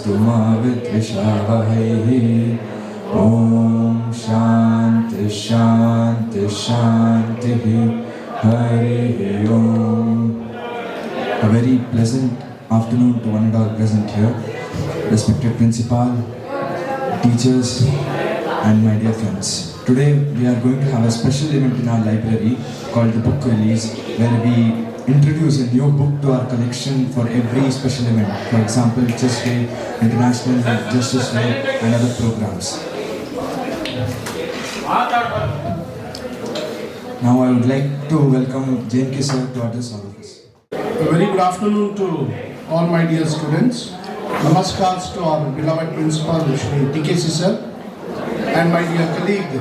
मास्तु मा विद्विषावहैः Om Shanti Shanti Shanti Hari Om. A very pleasant afternoon to one and all present here, respected principal, teachers and my dear friends. Today we are going to have a special event in our library called the book release, where we introduce a new book to our collection for every special event. For example, Chess Day, International Justice Day and other programs. Now I would like to welcome J.K. sir to address all of us. A very good afternoon to all my dear students. Namaskars to our beloved principal, Shri TKC sir, and my dear colleague,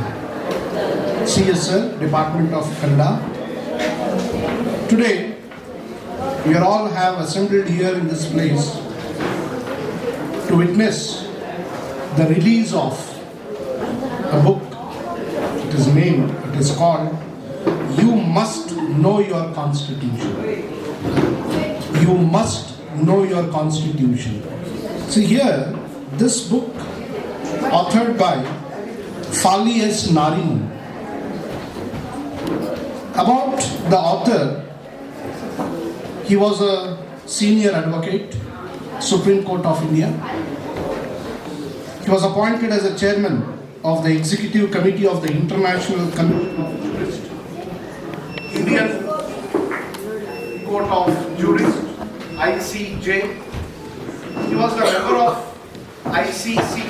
CS sir, Department of Kannada. Today, we are all have assembled here in this place to witness the release of a book. It is called You Must Know Your Constitution. You must know your Constitution. See here, this book authored by Fali S. Narin. About the author, he was a senior advocate, Supreme Court of India. He was appointed as a chairman of the Executive Committee of the International Committee of Jurists, Indian Court of Jurists, ICJ. He was the member of ICC,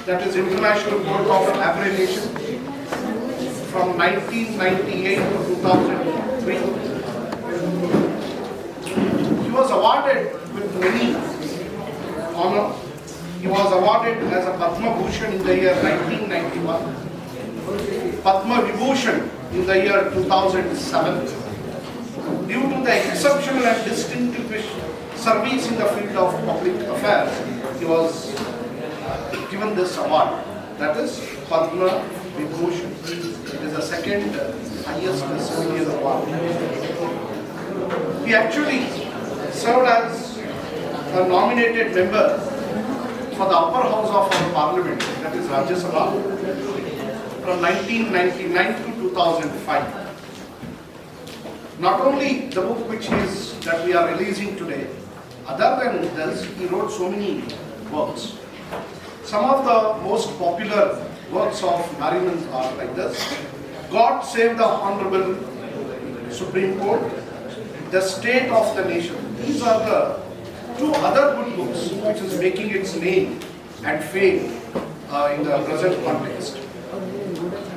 that is International Court of Arbitration, from 1998 to 2003. He was awarded with many honors. He was awarded as a Padma Bhushan in the year 1991, Padma Vibhushan in the year 2007. Due to the exceptional and distinctive service in the field of public affairs, he was given this award, that is Padma Vibhushan. It is the second highest civilian award. He actually served as a nominated member for the upper house of our parliament, that is Vidyashala, from 1999 to 2005. Not only the book that we are releasing today, other than this, he wrote so many works. Some of the most popular works of Nariman are like this: God Save the Honorable Supreme Court, The State of the Nation. These are the two other good books which is making its name and fame in the present context.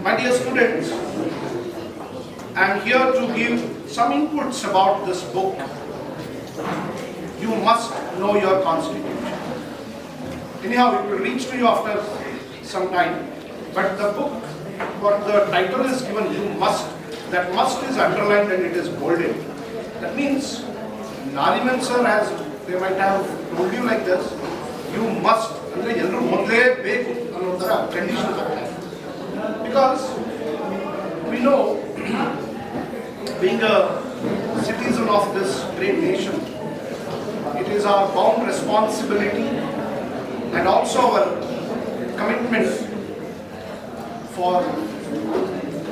My dear students, I am here to give some inputs about this book. You must know your Constitution. Anyhow, it will reach to you after some time. But the book, what the title is given, you must. That must is underlined and it is bolded. That means Nariman sir has, they might have told you like this, you must, because we know, being a citizen of this great nation, it is our bound responsibility and also our commitment for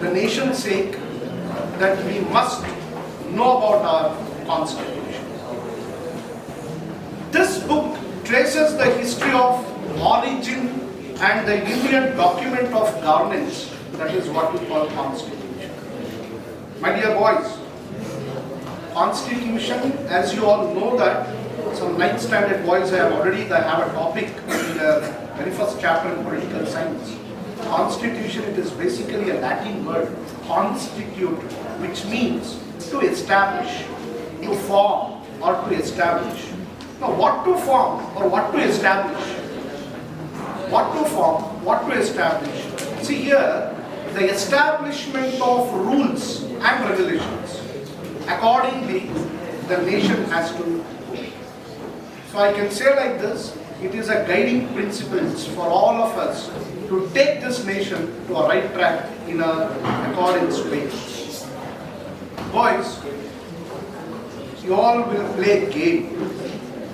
the nation's sake that we must know about our Constitution. This book traces the history of origin and the Indian document of governance, that is what we call Constitution. My dear boys, Constitution, as you all know that, some 9th standard boys they have a topic in the very first chapter in political science. Constitution, it is basically a Latin word, constitute, which means to establish, to form or to establish. Now, what to form or what to establish? What to form, what to establish? See here, the establishment of rules and regulations. Accordingly, the nation has to. So I can say like this, it is a guiding principles for all of us to take this nation to a right track in a accordance way. Boys, you all will play a game.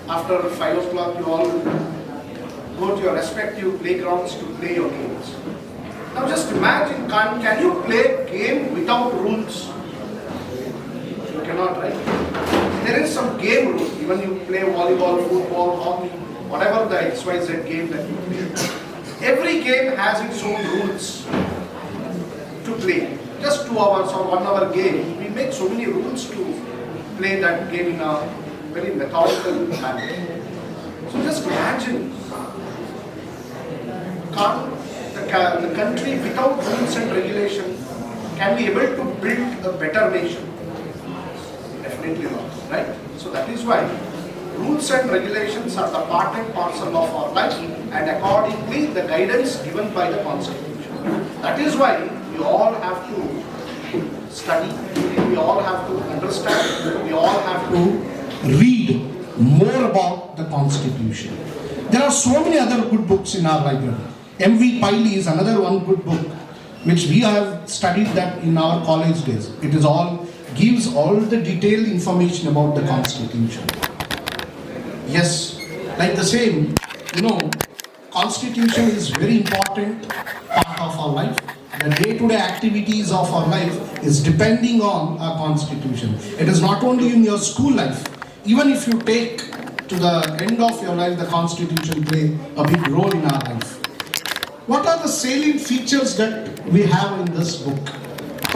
After 5 o'clock, you all will respective playgrounds to play your games. Now just imagine, can you play a game without rules? You cannot, right? There is some game rule. Even you play volleyball, football, hockey, whatever the XYZ game that you play. Every game has its own rules to play. Just 2 hours or 1 hour game, we make so many rules to play that game in a very methodical manner. So just imagine, the country without rules and regulation can be able to build a better nation? Definitely not, right? So that is why rules and regulations are the part and parcel of our life, and accordingly the guidance given by the Constitution. That is why we all have to study, we all have to understand, we all have to read more about the Constitution. There are so many other good books in our library. M.V. Piley is another one good book which we have studied that in our college days. It is gives all the detailed information about the Constitution. Yes, like the same, Constitution is very important part of our life. The day-to-day activities of our life is depending on our Constitution. It is not only in your school life. Even if you take to the end of your life, the Constitution play a big role in our life. What are the salient features that we have in this book?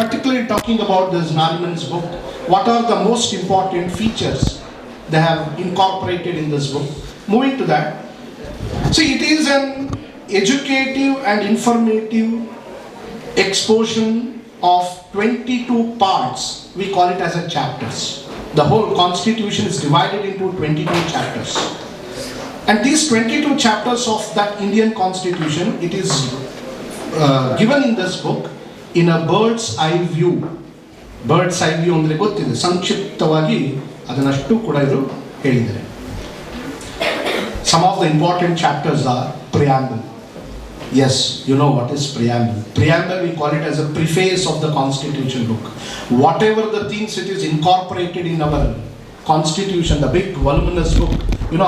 Particularly talking about this Nariman's book, what are the most important features they have incorporated in this book? Moving to that. See, it is an educative and informative exposition of 22 parts. We call it as a chapters. The whole Constitution is divided into 22 chapters. And these 22 chapters of that Indian Constitution, it is given in this book in a bird's eye view. Bird's eye view ಅಂದರೆ ಗೊತ್ತಿದೆ, ಸಂಕ್ಷಿಪ್ತವಾಗಿ ಅದನ್ನಷ್ಟು ಕೂಡ ಇವರು ಹೇಳಿದ್ದಾರೆ. Some of the important chapters are preamble. Yes, you know what is preamble. Preamble, we call it as a preface of the Constitution book. Whatever the things it is incorporated in our Constitution, the big voluminous book.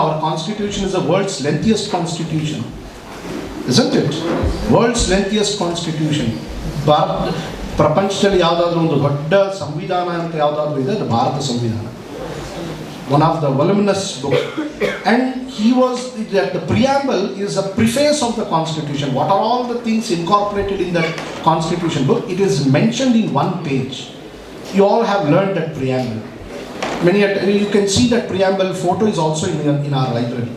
Our Constitution is the world's lengthiest Constitution. Isn't it? World's lengthiest Constitution. ಪ್ರಪಂಚದಲ್ಲಿ ಯಾವುದಾದ್ರೂ ಒಂದು ದೊಡ್ಡ ಸಂವಿಧಾನ ಅಂತ ಯಾವುದಾದ್ರೂ ಇದೆ, ಅದು ಭಾರತ ಸಂವಿಧಾನ. One of the voluminous book. And the preamble is a preface of the Constitution. What are all the things incorporated in the Constitution book? It is mentioned in one page. You all have learned that preamble. You can see that preamble photo is also in our library.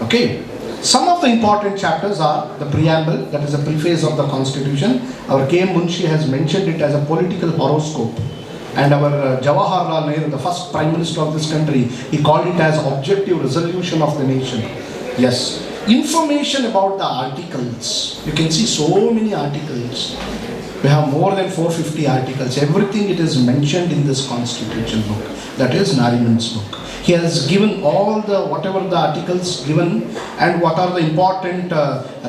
Okay. Some of the important chapters are the preamble, that is a preface of the Constitution. Our K.M. Munshi has mentioned it as a political horoscope. And our Jawaharlal Nehru, the first Prime Minister of this country, he called it as objective resolution of the nation. Yes. Information about the articles. You can see so many articles. We have more than 450 articles. Everything it is mentioned in this Constitution book. That is Nariman's book. He has given all whatever the articles given and what are the important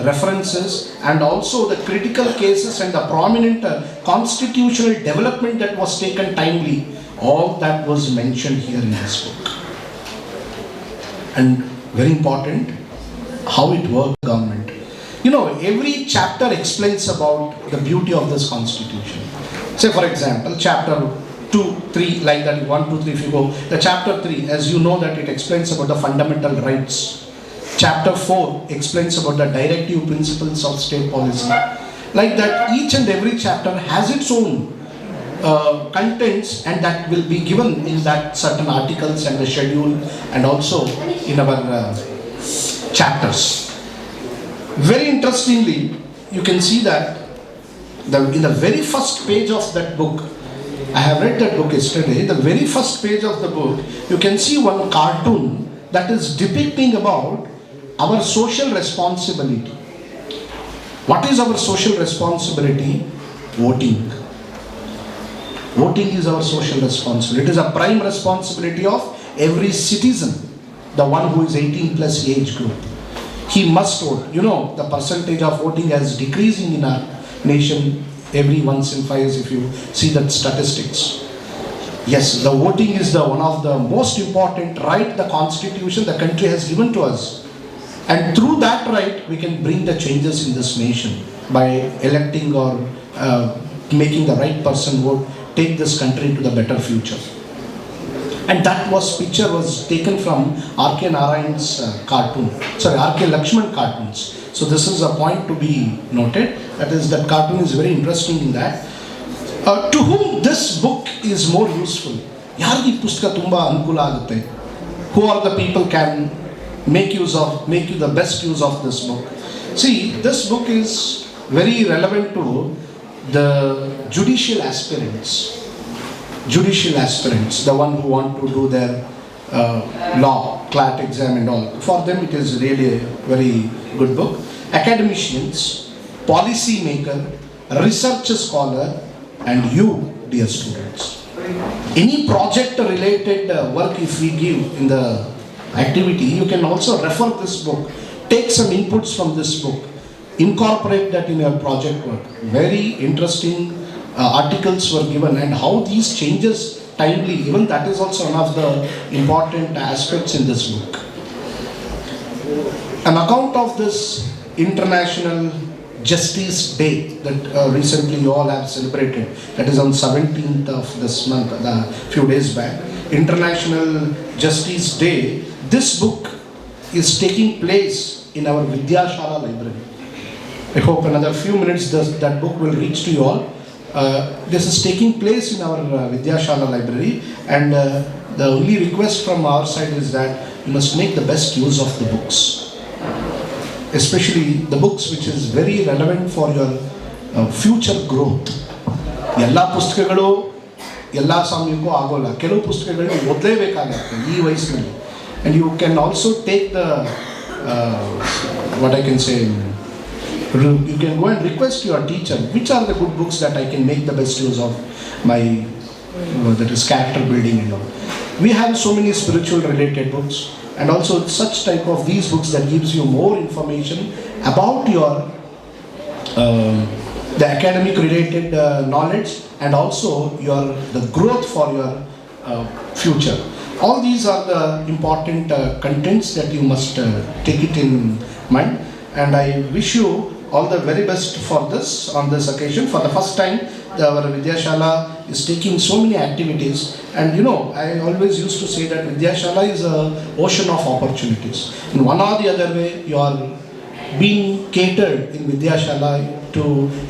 references and also the critical cases and the prominent constitutional development that was taken timely. All that was mentioned here in this book. And very important, how it works government. Every chapter explains about the beauty of this Constitution. Say for example, chapter 2, 3, like that, 1, 2, 3, if you go. The chapter 3, as you know that it explains about the fundamental rights. Chapter 4 explains about the directive principles of state policy. Like that, each and every chapter has its own contents and that will be given in that certain articles and the schedule and also in our chapters. Very interestingly, you can see that in the very first page of that book, I have read that book yesterday, the very first page of the book, you can see one cartoon that is depicting about our social responsibility. What is our social responsibility? Voting. Voting is our social responsibility. It is a prime responsibility of every citizen, the one who is 18 plus age group. He must vote. The percentage of voting has decreasing in our nation every once in 5 years if you see that statistics. Yes, the voting is one of the most important right the Constitution, the country has given to us. And through that right, we can bring the changes in this nation by electing or making the right person vote, take this country to the better future. And that picture was taken from R.K. Narayan's R.K. Lakshman cartoons. So this is a point to be noted. That cartoon is very interesting in that. To whom this book is more useful? Yargi pustaka tumba anukula agutte? Who are the people can make you the best use of this book? See, this book is very relevant to the judicial aspirants, the one who want to do their law, CLAT exam and all. For them it is really a very good book. Academicians, policy maker, research scholar, and you, dear students. Any project related work if we give in the activity, you can also refer this book, take some inputs from this book, incorporate that in your project work. Very interesting articles were given, and how these changes timely, even that is also one of the important aspects in this book. An account of this International Justice Day that recently you all have celebrated, that is on 17th of this month, a few days back, International Justice Day. This book is taking place in our Vidyashala library. I hope another few minutes that book will reach to you all. This is taking place in our Vidyashala library, and the only request from our side is that you must make the best use of the books, especially the books which is very relevant for your future growth. ಎಲ್ಲ ಪುಸ್ತಕಗಳು ಎಲ್ಲ ಸಮಯಕ್ಕೂ ಆಗೋಲ್ಲ, ಕೆಲವು ಪುಸ್ತಕಗಳು ಓದಲೇಬೇಕಾಗುತ್ತೆ ಈ ವಯಸ್ಸಿನಲ್ಲಿ. And you can also take the what I can say, you can go and request your teacher, which are the good books that I can make the best use of my that is character building and all. We have so many spiritual related books, and also such type of these books that gives you more information about your the academic related knowledge, and also the growth for your future. All these are the important contents that you must take it in mind, and I wish you all the very best for this on this occasion. For the first time, our Vidyashala is taking so many activities, and I always used to say that Vidyashala is an ocean of opportunities. In one or the other way, you are being catered in Vidyashala to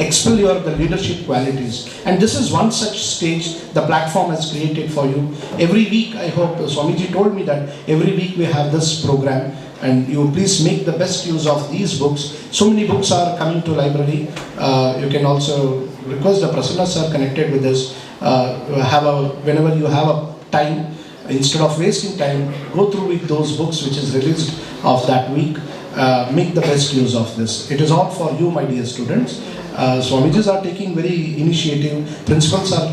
expel the leadership qualities, and this is one such stage the platform has created for you. Every week, I hope Swamiji told me that every week we have this program, and you please make the best use of these books. So many books are coming to library. You can also request the Prasanna sir connected with this. Whenever you have a time, instead of wasting time, go through with those books which is released of that week. Make the best use of this. It is all for you, my dear students. Swamijis are taking very initiative. Principals sir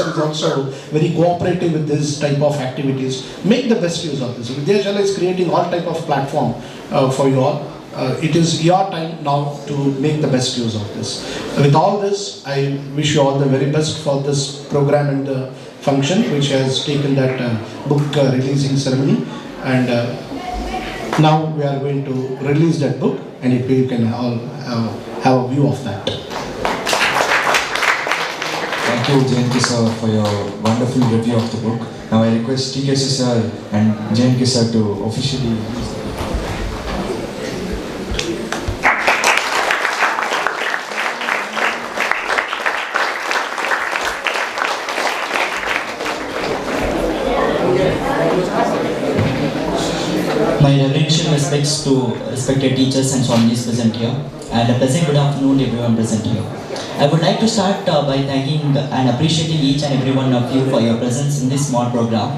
is also very cooperative with this type of activities. Make the best use of this. Vidyashala is creating all type of platform for you all. It is your time now to make the best use of this. With all this, I wish you all the very best for this program and the function which has taken that book releasing ceremony. And now we are going to release that book, and you can all have a view of that. Thank you, Jayanti sir, for your wonderful review of the book. Now I request TKC sir and Jayanti sir to officially. My reverential respects to respected teachers and Swamijis present here, and a pleasant good afternoon to everyone present here. I would like to start by thanking and appreciating each and every one of you for your presence in this small program.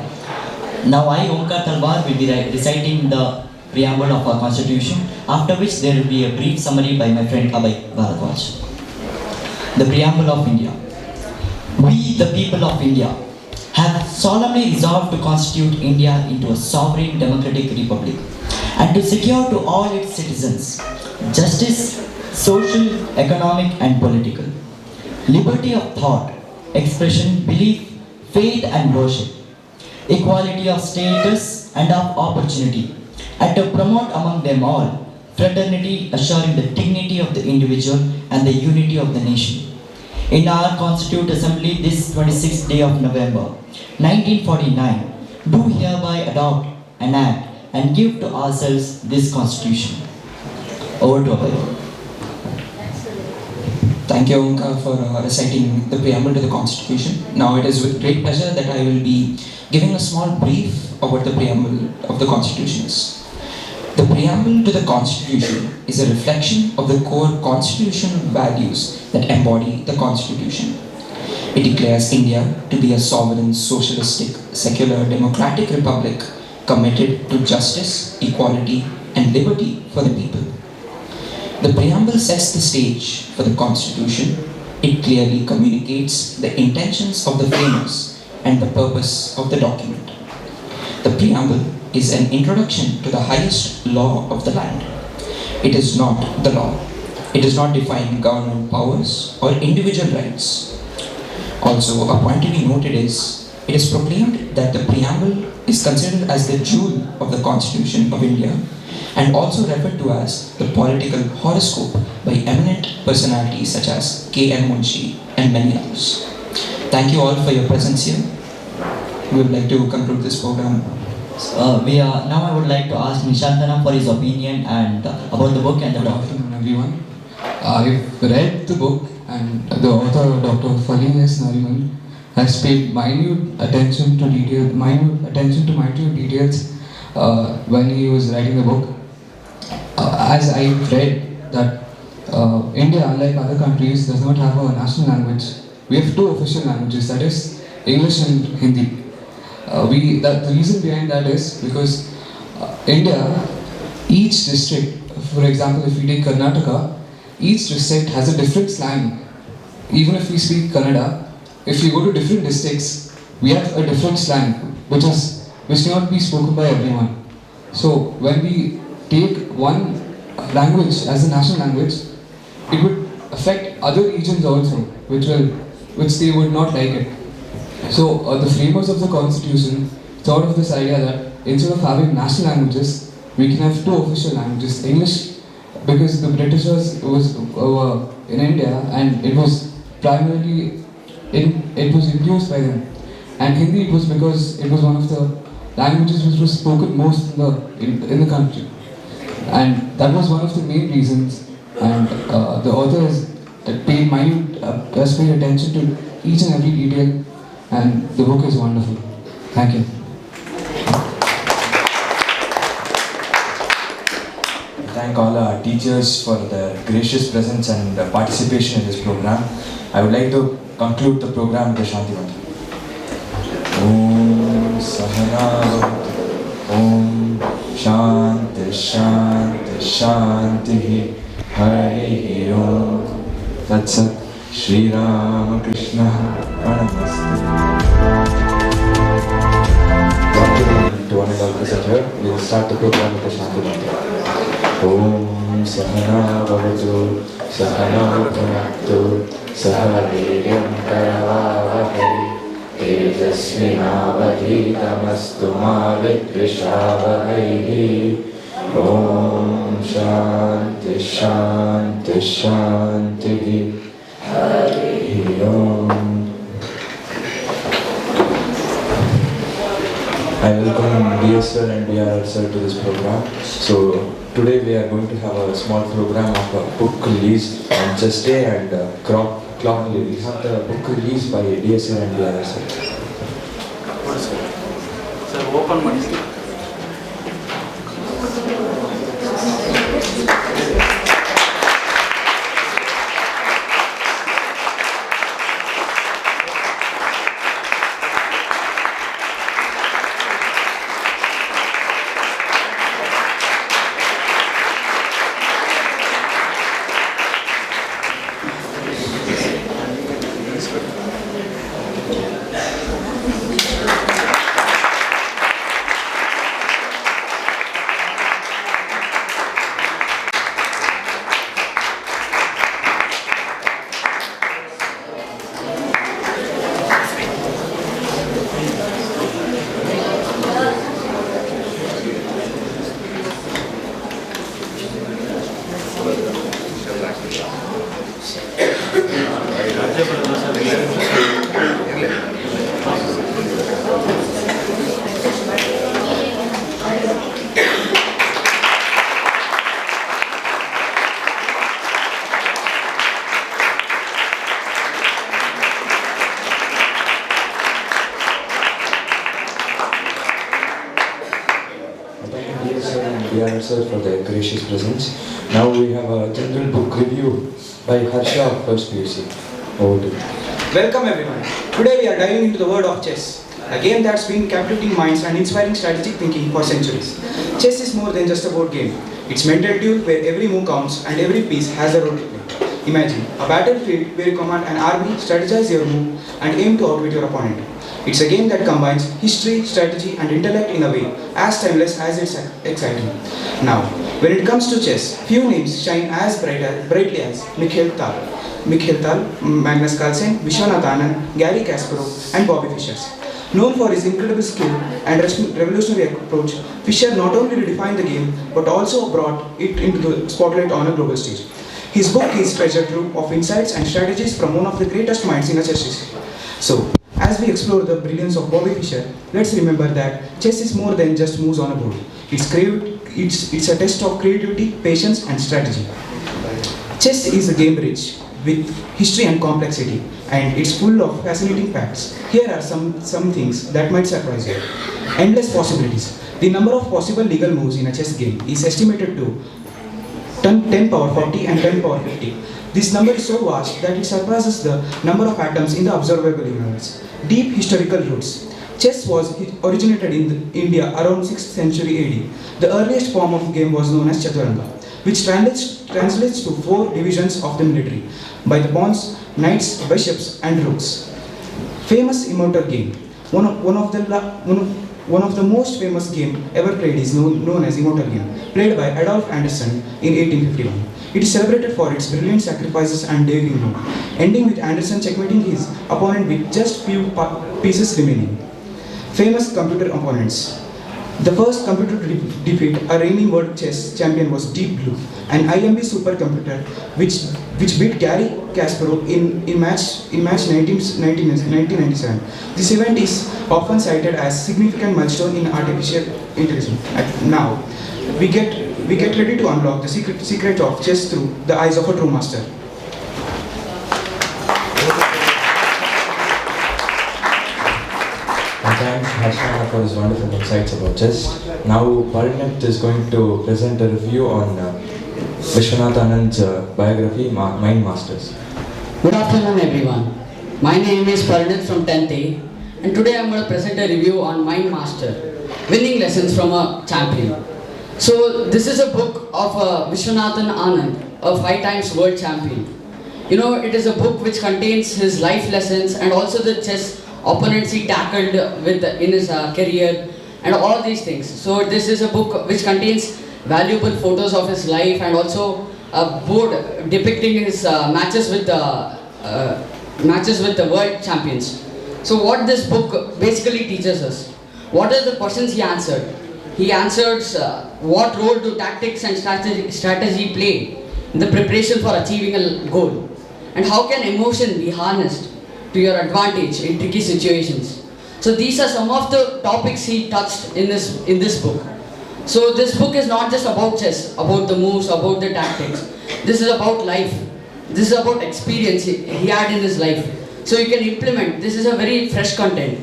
Now I, Omkar Talwar, will be reciting the preamble of our constitution, after which there will be a brief summary by my friend Abhay Bharadwaj. The preamble of India. We, the people of India, have solemnly resolved to constitute India into a sovereign democratic republic, and to secure to all its citizens justice, social, economic and political, liberty of thought, expression, belief, faith and worship, equality of status and of opportunity, and to promote among them all fraternity, assuring the dignity of the individual and the unity of the nation. In our Constituent Assembly this 26th day of November 1949, do hereby adopt, enact and give to ourselves this Constitution. Over to Abhay. Thank you, Omkar, for reciting the preamble to the Constitution. Now it is with great pleasure that I will be giving a small brief of what the preamble of the Constitution is. The preamble to the Constitution is a reflection of the core constitutional values that embody the Constitution. It declares India to be a sovereign, socialistic, secular, democratic republic committed to justice, equality, and liberty for the people. The preamble sets the stage for the Constitution. It clearly communicates the intentions of the framers and the purpose of the document. The preamble is an introduction to the highest law of the land. It is not the law. It does not define government powers or individual rights. Also, a point to be noted is, it is proclaimed that the preamble is considered as the jewel of the Constitution of India and also referred to as the political horoscope by eminent personalities such as K.M. Munshi and many others. Thank you all for your presence here. We would like to conclude this program. Now I would like to ask Nishantana for his opinion and about the book and the Good document. afternoon, everyone. I've read the book, and the author, Dr. Falin S. Nariman, has paid minute attention to minute details when he was writing the book. As I've read that India, unlike other countries, does not have a national language. We have two official languages, that is English and Hindi. The reason behind that is because India, each district, for example, if we take Karnataka, each district has a different slang. Even if we speak Kannada, if you go to different districts, we have a different slang, which cannot be spoken by everyone. So when we take one language as a national language, it would affect other regions also, which they would not like it. So the framers of the Constitution thought of this idea that instead of having national languages, we can have two official languages. English, because the Britishers was in India and it was primarily introduced by them. And Hindi, it was because it was one of the languages which was spoken most in the country. And that was one of the main reasons. And the author has paid attention to each and every detail. And the book is wonderful. Thank you. Thank all our teachers for their gracious presence and participation in this program. I would like to conclude the program with a Shanti Mantra. Om Sahana Om Shanti Shanti Shanti Hari Om Tat Sat Shri Ram Krishna Paramastu. To one and all present here, we will start the program with a Shanti Mantra. Om Sahana Bhavatu Sahana Bhunaktu Sahaviryam Karavavahai Tejasvinavadhitamastu ma vidvishavahai. Om Shanti Shanti Shanti Hari Om. I welcome DSL and DRL sir to this program. So today we are going to have a small program of a book release on Just Day and Clock release. We have the book release by DSL and DRL sir. Sir, open money. Pranav sir for the gracious presence. Now we have a general book review by Harsha of First PUC. Over to you. Welcome everyone. Today we are diving into the world of chess, a game that's been captivating minds and inspiring strategic thinking for centuries. Chess is more than just a board game. It's a mental duel where every move counts and every piece has a role to play. Imagine a battlefield where you command an army, strategize your move, and aim to outwit your opponent. It's a game that combines history, strategy, and intellect in a way as timeless as it's exciting. Now, when it comes to chess, few names shine as brightly as Mikhail Tal, Magnus Carlsen, Vishwanath Anand, Gary Kasparov, and Bobby Fischer. Known for his incredible skill and revolutionary approach, Fischer not only redefined the game but also brought it into the spotlight on a global stage. His book is treasure trove of insights and strategies from one of the greatest minds in a chess history. So, as we explore the brilliance of Bobby Fischer, let's remember that chess is more than just moves on a board. It's a test of creativity, patience, and strategy. Chess is a game rich with history and complexity, and it's full of fascinating facts. Here are some things that might surprise you. Endless possibilities. The number of possible legal moves in a chess game is estimated to 10 power 40 and 10 power 50. This number is so vast that it surpasses the number of atoms in the observable universe. Deep historical roots. Chess was originated in India around 6th century AD. The earliest form of the game was known as Chaturanga, which translates to 4 divisions of the military by the pawns, knights, bishops, and rooks. Famous immortal game. One of the most famous game ever played is known as Immortal Game, played by Adolf Anderssen in 1851. It is celebrated for its brilliant sacrifices and daring move, ending with Anderssen checkmating his opponent with just few pieces remaining. Famous computer opponents. The first computer to defeat a reigning world chess champion was Deep Blue, an IMB supercomputer which beat Gary Kasparov in match 1997. This event is often cited as significant milestone in artificial intelligence. Now, we get ready to unlock the secret of chess through the eyes of a true master. Thanks Harsha for his wonderful insights about chess. Now Parnat is going to present a review on Vishwanath Anand's biography, Mind Masters. Good afternoon everyone. My name is Parnat from 10th A, and today I am going to present a review on Mind Master, winning lessons from a champion. So this is a book of Vishwanathan Anand, a 5 times world champion. You know, it is a book which contains his life lessons and also the chess opponents he tackled in his career and all these things. So this is a book which contains valuable photos of his life and also a board depicting his matches with the world champions. So what this book basically teaches us, what are the questions he answered? He answers what role do tactics and strategy play in the preparation for achieving a goal, and how can emotion be harnessed to your advantage in tricky situations. So these are some of the topics he touched in this book. So this book is not just about chess, about the moves, about the tactics. This is about life. This is about experience he had in his life. So you can implement. This is a very fresh content.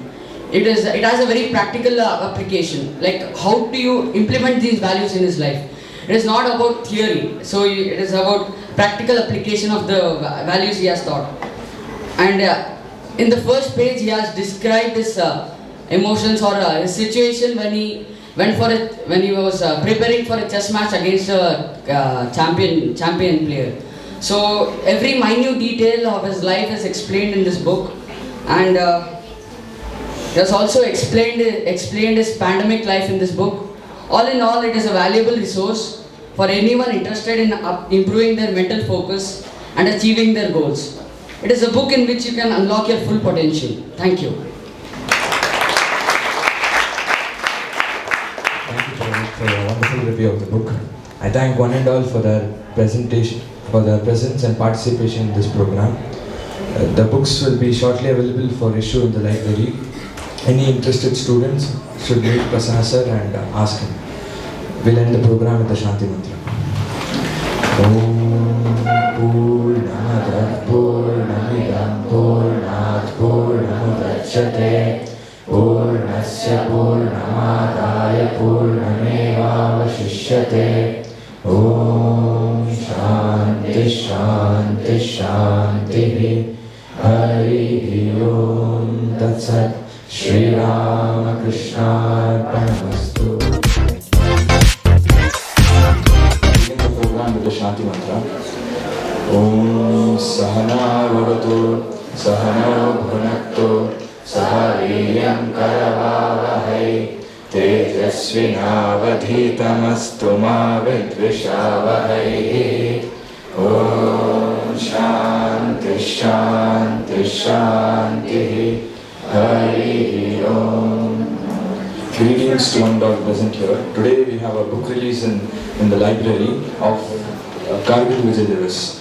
It has a very practical application. Like how do you implement these values in his life? It is not about theory. So it is about practical application of the values he has taught. And in the first page, he has described his emotions or his situation when he was preparing for a chess match against a champion player. So every minute detail of his life is explained in this book, and he has also explained his pandemic life in this book. All in all, it is a valuable resource for anyone interested in improving their mental focus and achieving their goals. It is a book in which you can unlock your full potential. Thank you. Thank you for a wonderful review of the book. I thank one and all for their presentation, for their presence and participation in this program. The books will be shortly available for issue in the library. Any interested students should meet Prasanna sir and ask him. We'll end the program with the Shanti Mantra. Om Purnamadav Purnamidam Purnat Purnamudachyate Purnasya Purnamadaya Purnamevavashishyate Shanti Shanti Hari Om Tat Sat Shri Rama Krishna Arpanamastu. Begin the program with the Shanti Mantra. Om Sahana Bhavatu Sahano Bhunaktu Sahariyam Karavavahai Tejasvinavadhitamastu ma vidvishavahai. Om Shanti Shanti Shanti Hari Om. Greetings to Untold present here. Today we have a book release in the library of Kargil Vidyashala.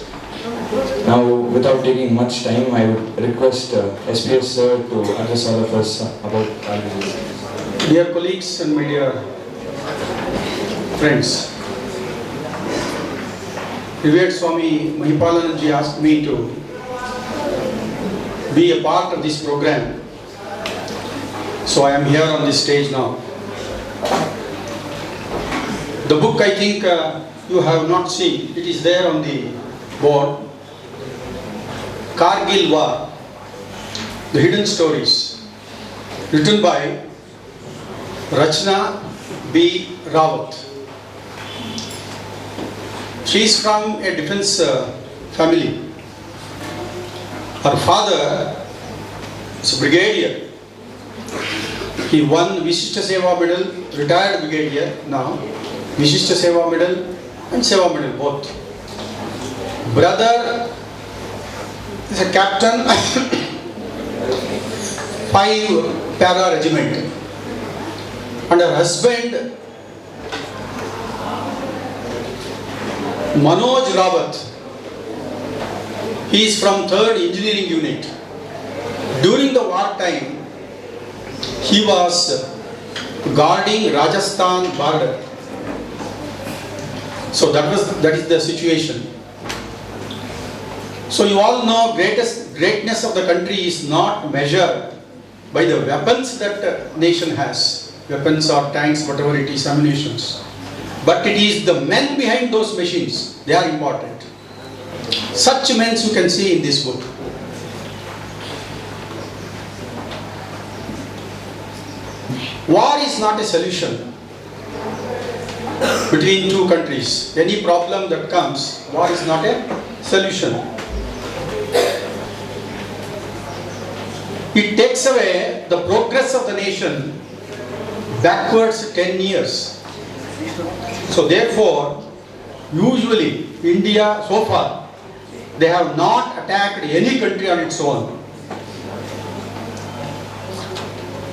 Now, without taking much time, I would request SPS sir to address all of us about Kargil. Dear colleagues and my dear friends, Revered Swami Mahipalananji asked me to be a part of this program, so I am here on this stage now. The book, I think you have not seen, it is there on the board. Kargil War, The Hidden Stories, written by Rachna B. Rawat. She is from a defense family. Her father is a brigadier. He won Vishishtha Seva Medal, retired brigadier now, Vishishtha Seva Medal and Seva Medal both. Brother is a captain, 5 para regiment. And her husband, Manoj Rawat, he is from 3rd Engineering Unit. During the war time, he was guarding Rajasthan border. So that is the situation. So you all know greatness of the country is not measured by the weapons that the nation has. Weapons or tanks, whatever it is, ammunitions. But it is the men behind those machines, they are important. Such men you can see in this book. War is not a solution between two countries. Any problem that comes, war is not a solution. It takes away the progress of the nation backwards 10 years. So therefore, usually India so far, they have not attacked any country on its own.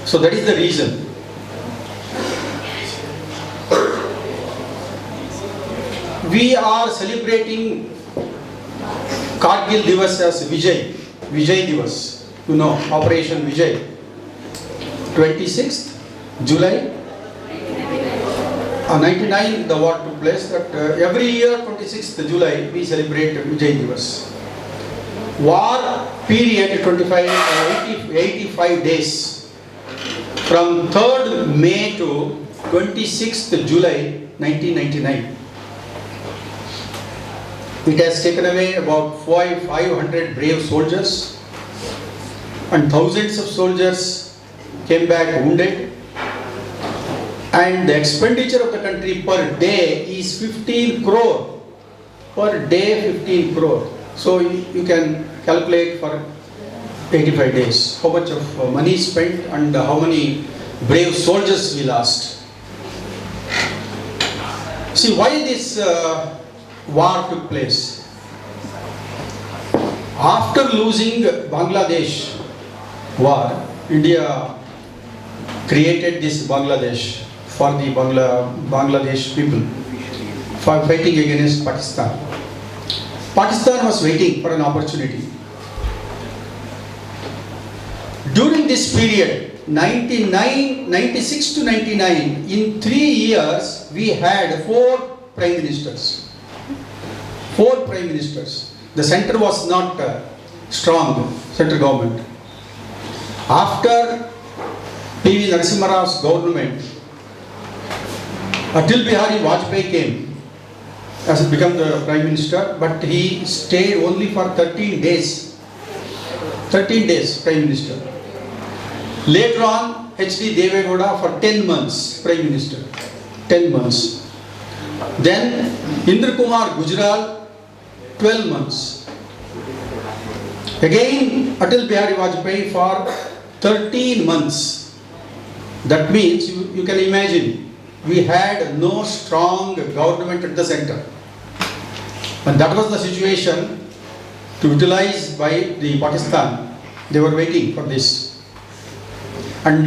So that is the reason. We are celebrating Kargil Divas as Vijay Divas. You know, Operation Vijay. 26th July 99, the war took place. That every year 26th July we celebrate Vijay Divas. War period 85 days from 3rd May to 26th July 1999. It has taken away about 500 brave soldiers, and thousands of soldiers came back wounded. And the expenditure of the country per day is 15 crore. Per day 15 crore. So you can calculate for 85 days how much of money spent and how many brave soldiers we lost. See why this war took place. After losing Bangladesh war, India created this Bangladesh for the Bangladesh people for fighting against Pakistan. Pakistan was waiting for an opportunity. During this period, 96 to 99, in 3 years, we had 4 prime ministers. 4 prime ministers. The center was not strong, central government. After P.V. Narasimha Rao's government, Atal Bihari Vajpayee came. as become the Prime Minister, but he stayed only for 13 days. 13 days, Prime Minister. Later on, H.D. Devegowda for 10 months, Prime Minister. 10 months. Then Indra Kumar Gujral, 12 months. Again, Atal Bihari Vajpayee for 13 months. That means, you can imagine, we had no strong government at the center. And that was the situation to utilize by the Pakistan. They were waiting for this. And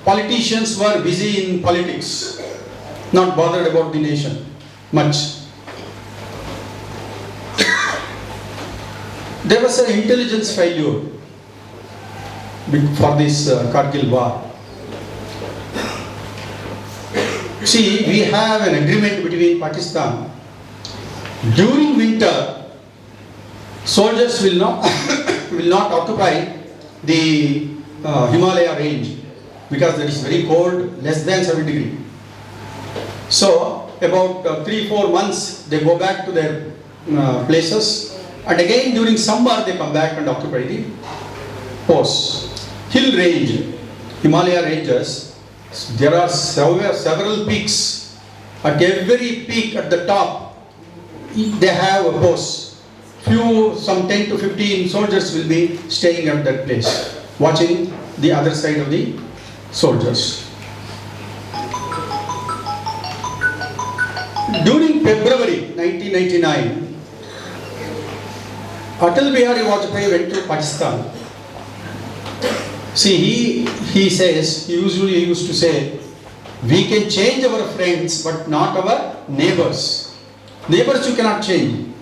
politicians were busy in politics, not bothered about the nation much. There was an intelligence failure for this Kargil war. See, we have an agreement between Pakistan. During winter, soldiers will not will not occupy the Himalaya range because it is very cold, less than 7 degrees. So about 3-4 months they go back to their places, and again during summer they come back and occupy the posts. Hill range, Himalaya ranges, there are several peaks. At every peak at the top, they have a post. Some 10 to 15 soldiers will be staying at that place, watching the other side of the soldiers. During February 1999, Atal Bihari Vajpayee went to Pakistan. See, he says, he usually used to say, we can change our friends but not our neighbors. Neighbors you cannot change.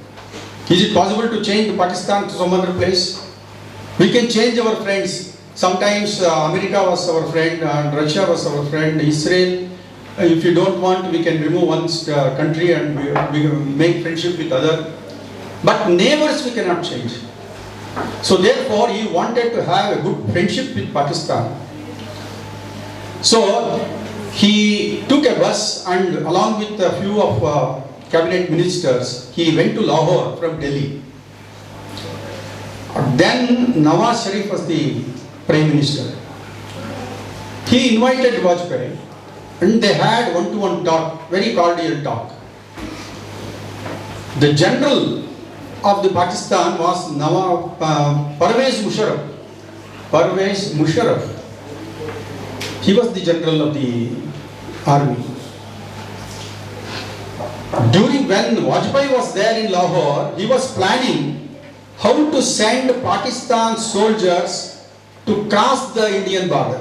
Is it possible to change Pakistan to some other place? We can change our friends. Sometimes America was our friend and Russia was our friend, Israel. If you don't want, we can remove one country and we can make friendship with other. But neighbors we cannot change. So therefore he wanted to have a good friendship with Pakistan. So he took a bus and along with a few of cabinet ministers, he went to Lahore from Delhi. Then Nawaz Sharif was the Prime Minister. He invited Vajpayee and they had one-to-one talk, very cordial talk. The general of the Pakistan was Parvez Musharraf. Parvez Musharraf. He was the general of the army. During when Vajpayee was there in Lahore, he was planning how to send Pakistan soldiers to cross the Indian border.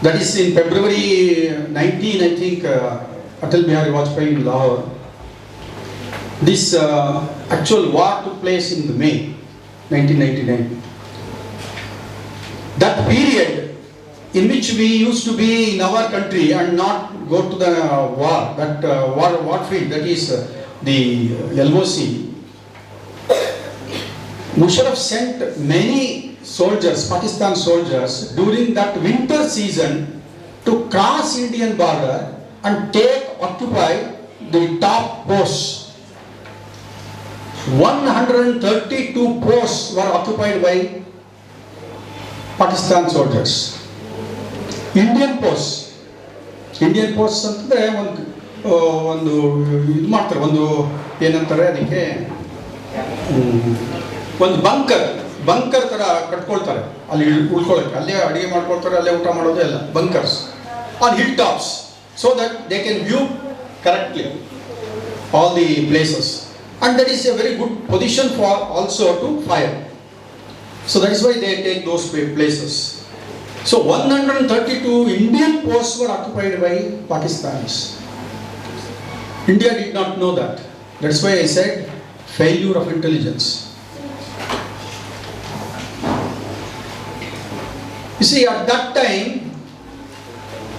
That is in February 19, I think, Atal Bihari Vajpayee in Lahore. This actual war took place in May 1999. That period in which we used to be in our country and not go to the war, that war field, that is the LOC. Musharraf sent many soldiers, Pakistan soldiers, during that winter season to cross Indian border and occupy the top posts. 132 posts were occupied by Pakistan soldiers. Indian posts ಅಂತಂದ್ರೆ ಒಂದು ಇದು ಮಾಡ್ತಾರೆ, ಒಂದು ಏನಂತಾರೆ ಅದಕ್ಕೆ, ಒಂದು bunker ತರ ಕಟ್ಕೊಳ್ತಾರೆ ಅಲ್ಲಿ ಉಳ್ಕೊಳ್ಳೋಕೆ. ಅಲ್ಲೇ ಅಡಿಗೆ ಮಾಡ್ಕೊಳ್ತಾರೆ, ಅಲ್ಲೇ ಊಟ ಮಾಡೋದು ಎಲ್ಲ bunkers on hill tops, so that they can view correctly all the places, and that is a very good position for also to fire. So that is why they take those places. So 132 Indian posts were occupied by Pakistanis. India did not know that. That's why I said failure of intelligence. You see, at that time,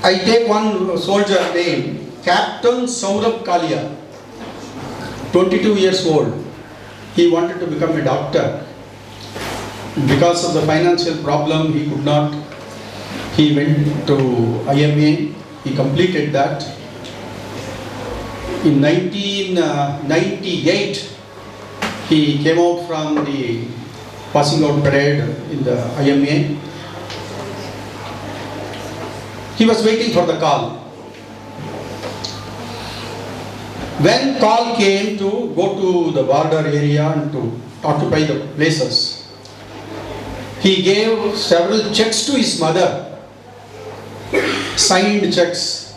I take one soldier named Captain Saurabh Kalia, 22 years old. He wanted to become a doctor. Because of the financial problem, he could not. He went to IMA he completed that. In 1998, he came out from the passing out parade in the IMA. He was waiting for the call. When call came to go to the border area and to occupy the places, he gave several checks to his mother, signed checks,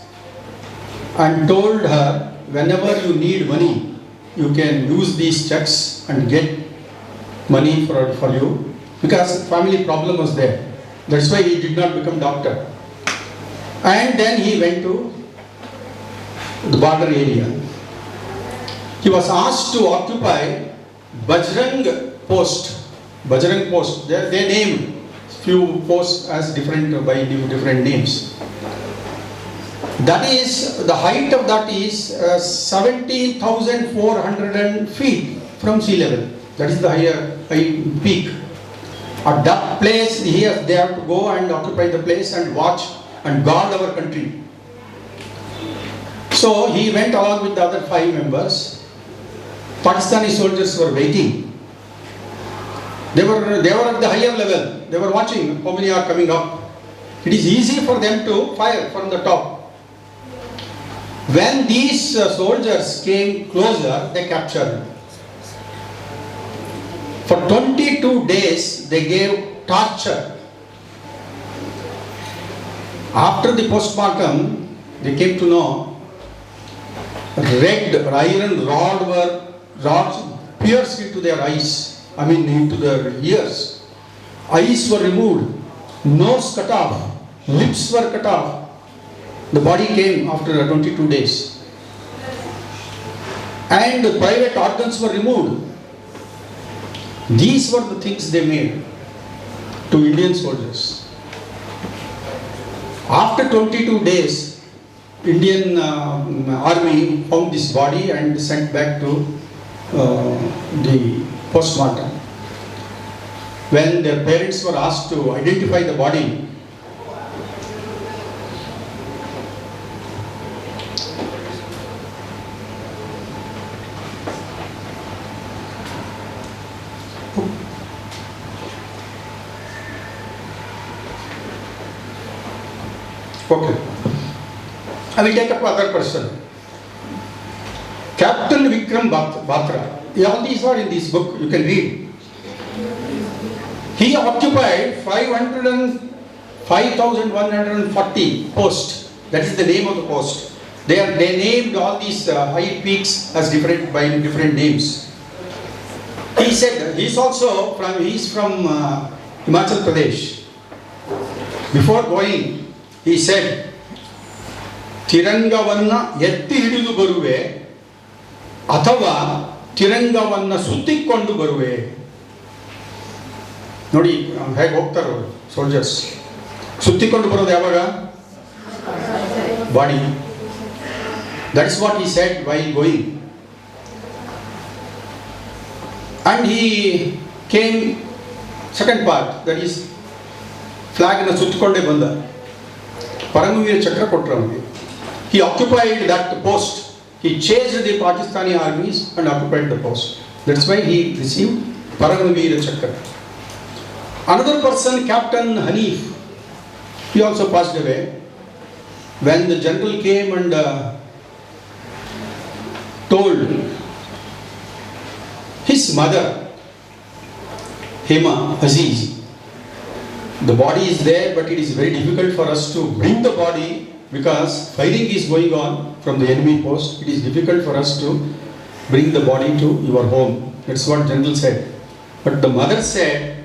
and told her, whenever you need money, you can use these checks and get money for you, because family problem was there. That's why he did not become doctor. And then he went to the border area. He was asked to occupy Bajrang Post. Bajrang Post. They named few posts as by different names. That is, the height of that is 17,400 feet from sea level. That is the high peak. At that place, they have to go and occupy the place and watch and guard our country. So he went along with the other 5 members. Pakistani soldiers were waiting. They were at the higher level. They were watching how many are coming up. It is easy for them to fire from the top. When these soldiers came closer, they captured him. For 22 days, they gave torture. After the postmortem, they came to know red iron rods pierced into their eyes, into their ears. Eyes were removed, nose cut off, lips were cut off. The body came after 22 days. And the private organs were removed. These were the things they made to Indian soldiers. After 22 days, Indian army found this body and sent back to the postmortem. When their parents were asked to identify the body, okay, I will take up another person. Captain Vikram Batra. All these are in this book, you can read. He occupied 5,140 posts. That is the name of the post. They named all these high peaks as by different names. He said he is from Himachal Pradesh. Before going, he said, Tirangavanna yetti hididu baruve athava Tirangavanna suttikondu baruve. ನೋಡಿ ಹೇಗೆ ಹೋಗ್ತಾರೆ ಅವರು soldiers ಸುತ್ತಿಕೊಂಡು ಬರೋದು ಯಾವಾಗ body. That is what he said while going. And he came second part, that is ಫ್ಲಾಗ್ನ ಸುತ್ತಿಕೊಂಡೇ ಬಂದ. ಪರಮವೀರ ಚಕ್ರ ಕೊಟ್ಟರು ಅವನಿಗೆ. He occupied that post. He chased the Pakistani armies and occupied the post. That's why he received Paramavira Chakra. Another person, Captain Hanif, he also passed away. When the general came and told his mother, Hema Aziz, the body is there, but it is very difficult for us to bring the body because firing is going on from the enemy post. It is difficult for us to bring the body to your home. That's what general said. But the mother said,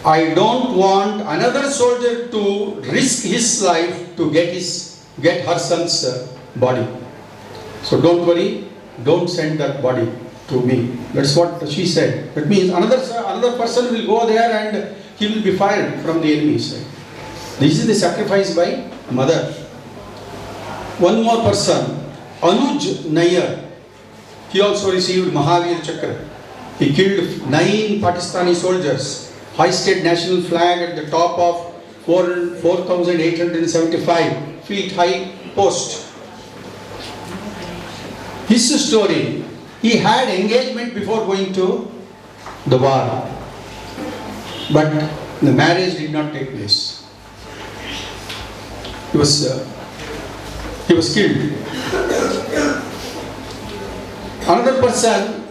I don't want another soldier to risk his life to get her son's body. So don't worry, don't send that body to me. That's what she said. That means another person will go there and he will be fired from the enemy side. This is the sacrifice by mother. One more person, Anuj Nair. He also received Mahavir Chakra. He killed 9 Pakistani soldiers, hoisted national flag at the top of 4,875 feet high post. His story, he had engagement before going to the war, but the marriage did not take place. He was killed. Another person,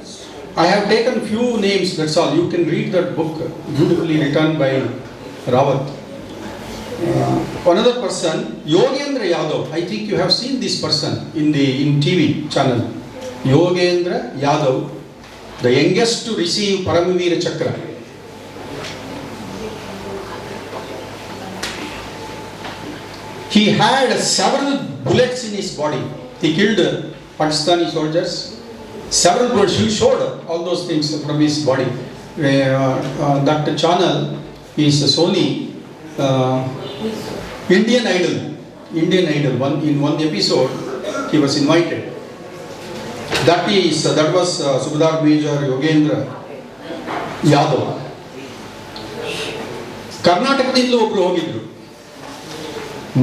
I have taken few names, that's all. You can read that book, beautifully written by Rawat. Another person, Yogendra Yadav. I think you have seen this person in TV channel. Yogendra Yadav, the youngest to receive Paramavira Chakra. He had several bullets in his body. He killed Pakistani soldiers. Several bullets. He showed all those things from his body. That channel is Sony Indian Idol. In one episode, he was invited. That was Subhadar Major Yogendra Yadav. Karnatakaದಿಂದಲೂ ಒಬ್ರು ಹೋಗಿದ್ರು.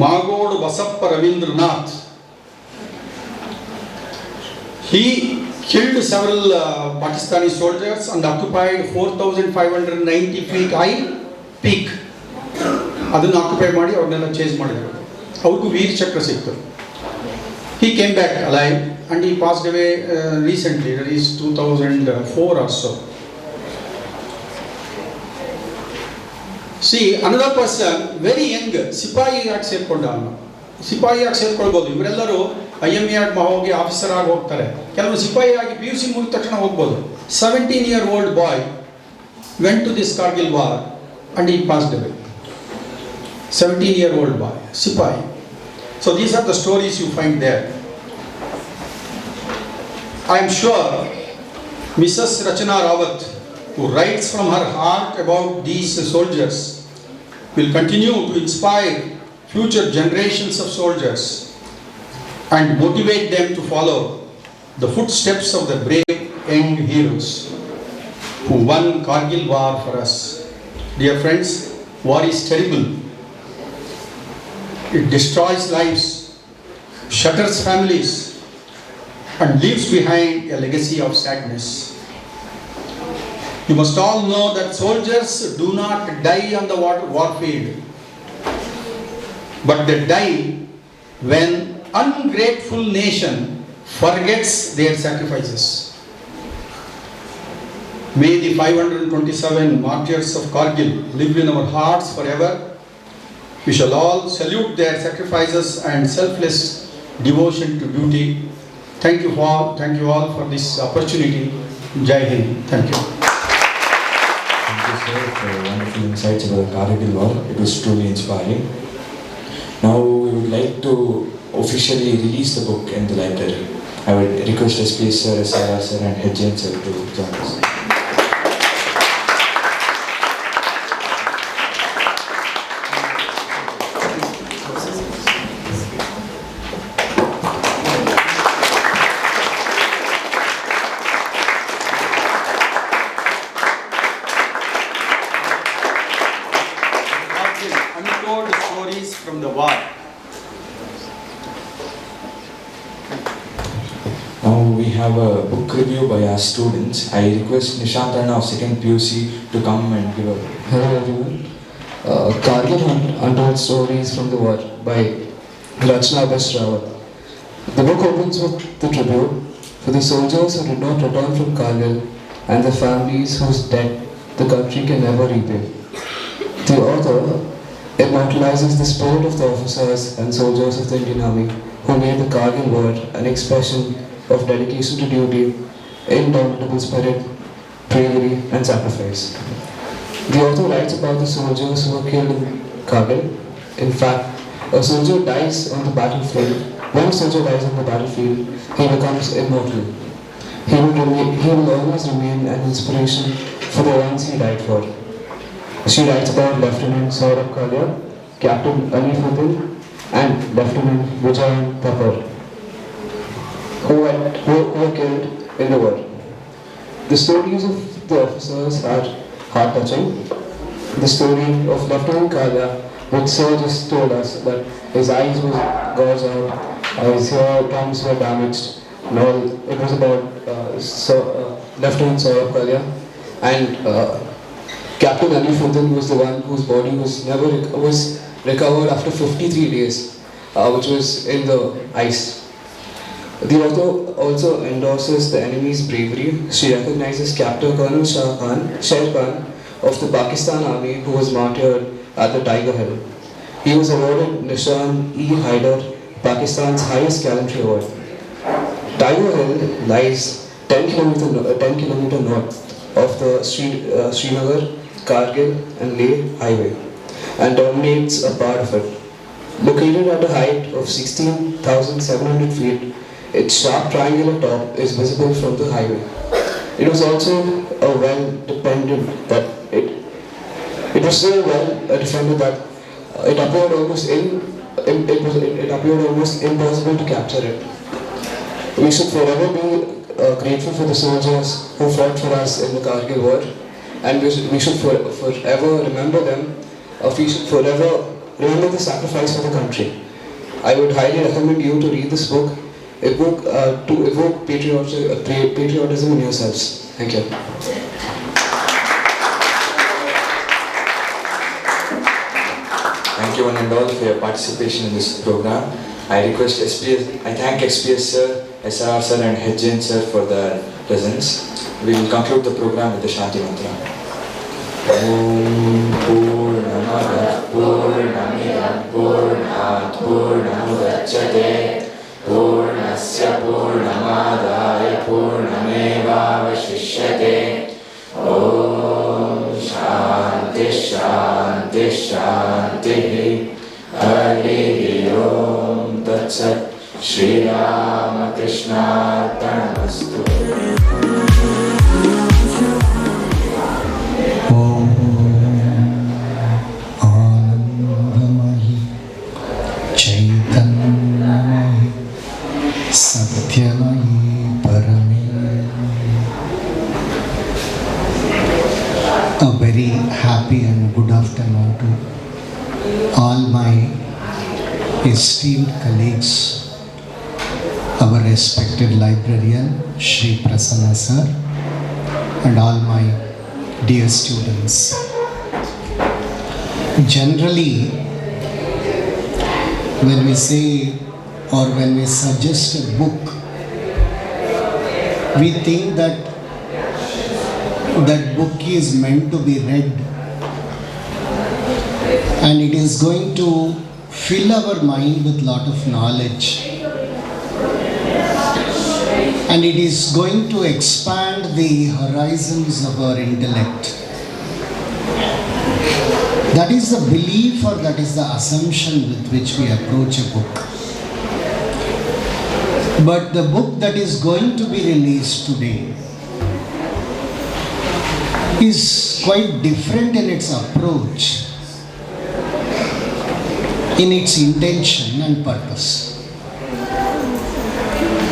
Magodu Basappa Ravindranath. He killed several Pakistani soldiers and occupied 4,590 feet high peak. ಅದನ್ನು occupy ಮಾಡಿ ಅವ್ರನ್ನೆಲ್ಲ change ಮಾಡಿದರು. ಅವ್ರಿಗೂ ವೀರ್ ಚಕ್ರ ಸಿಕ್ತು. He came back alive and he passed away recently, that is 2004 or so. See, another person, very young, ಸಿಪಾಯಿ ಆಗಿ ಸೇರ್ಕೊಂಡ ಅವನು. ಸಿಪಾಯಿ ಆಗಿ ಸೇರ್ಕೊಳ್ಬೋದು. ಇವರೆಲ್ಲರೂ IME ಹೋಗಿ ಆಫೀಸರ್ ಆಗಿ ಹೋಗ್ತಾರೆ. ಕೆಲವರು ಸಿಪಾಯಿ ಆಗಿ PUC ಮುಗಿದ ತಕ್ಷಣ ಹೋಗ್ಬೋದು. 17-year-old boy went to this Kargil war and he passed away. 17-year-old boy, sipahi. So these are the stories you find there. I am sure Mrs. Rachana Rawat, who writes from her heart about these soldiers, will continue to inspire future generations of soldiers and motivate them to follow the footsteps of the brave young heroes who won Kargil war for us. Dear friends, war is terrible. It destroys lives, shatters families, and leaves behind a legacy of sadness. You must all know that soldiers do not die on the war field, but they die when ungrateful nation forgets their sacrifices. May the 527 martyrs of Kargil live in our hearts forever. We shall all salute their sacrifices and selfless devotion to duty. Thank you all for this opportunity. Jai Hind. Thank you. Thank you, sir, for wonderful insights about the Kargil war. It was truly inspiring. Now we would like to officially release the book in the library. I would request SP sir, SIR sir and HJN sir to join us. Untold stories from the war. Now we have a book review by our students. I request Nishantarana of 2nd PUC to come and give a... Hello everyone. Kargil Untold Stories from the War by Rachana Rawat. The book opens with the tribute for the soldiers who did not return from Kargil and the families whose debt the country can never repay. The author immortalizes the spirit of the officers and soldiers of the Indian Army who made the Kargil war an expression of dedication to duty, indomitable spirit, bravery and sacrifice. The author writes about the soldiers who were killed in Kargil. In fact, a soldier dies on the battlefield. When a soldier dies on the battlefield, he becomes immortal. He will always remain an inspiration for the ones he died for. She writes about Lieutenant Saurabh Kalia, Captain Ali Fatil, and Lieutenant Vijayan Thapar, who were killed in the war. The stories of the officers are heart-touching. The story of Lieutenant Kalia which Sir just told us that his eyes was gouged out, his eardrums were damaged, and all. It was about Lieutenant Saurabh Kalia, and Captain Alifuddin was the one whose body was was recovered after 53 days, which was in the ice. The author also endorses the enemy's bravery. She recognizes Captain Colonel Sher Khan of the Pakistan Army, who was martyred at the Tiger Hill. He was awarded Nishan-e-Haider, Pakistan's highest gallantry award. Tiger Hill lies 10 km north of the Srinagar, Kargil and Leh highway and dominates a part of it. Located at a height of 16,700 feet, its sharp triangular top is visible from the highway. It was also a well-defended that it was so well defended that it appeared almost impossible to capture it. We should forever be grateful for the soldiers who fought for us in the Kargil war, and we should forever remember them. We should forever remember the sacrifice for the country. I would highly recommend you to read this book, to evoke patriotism in yourselves. Thank you. Thank you one and all for your participation in this program. I thank SPS sir, SRR sir and HJN sir for their presence. We will conclude the program with the Shanti Mantra. Om Purnamada Purnamidam Purnat Purnamudachyate Purnasya Purnamadaya Purnameva Vashishyate. Om Shanti Shanti Shanti. Hari Om Tat Sat. Shri Rama Krishna Arpanamastu. Om Anandamayi Chaitanyamayi Satyamayi Parame. A very happy and good afternoon to all my esteemed colleagues, our respected librarian Shri Prasanna sir, and all my dear students. Generally, when we say or when we suggest a book, we think that that book is meant to be read and it is going to fill our mind with lot of knowledge. And it is going to expand the horizons of our intellect. That is the belief or that is the assumption with which we approach a book. But the book that is going to be released today is quite different in its approach, in its intention and purpose.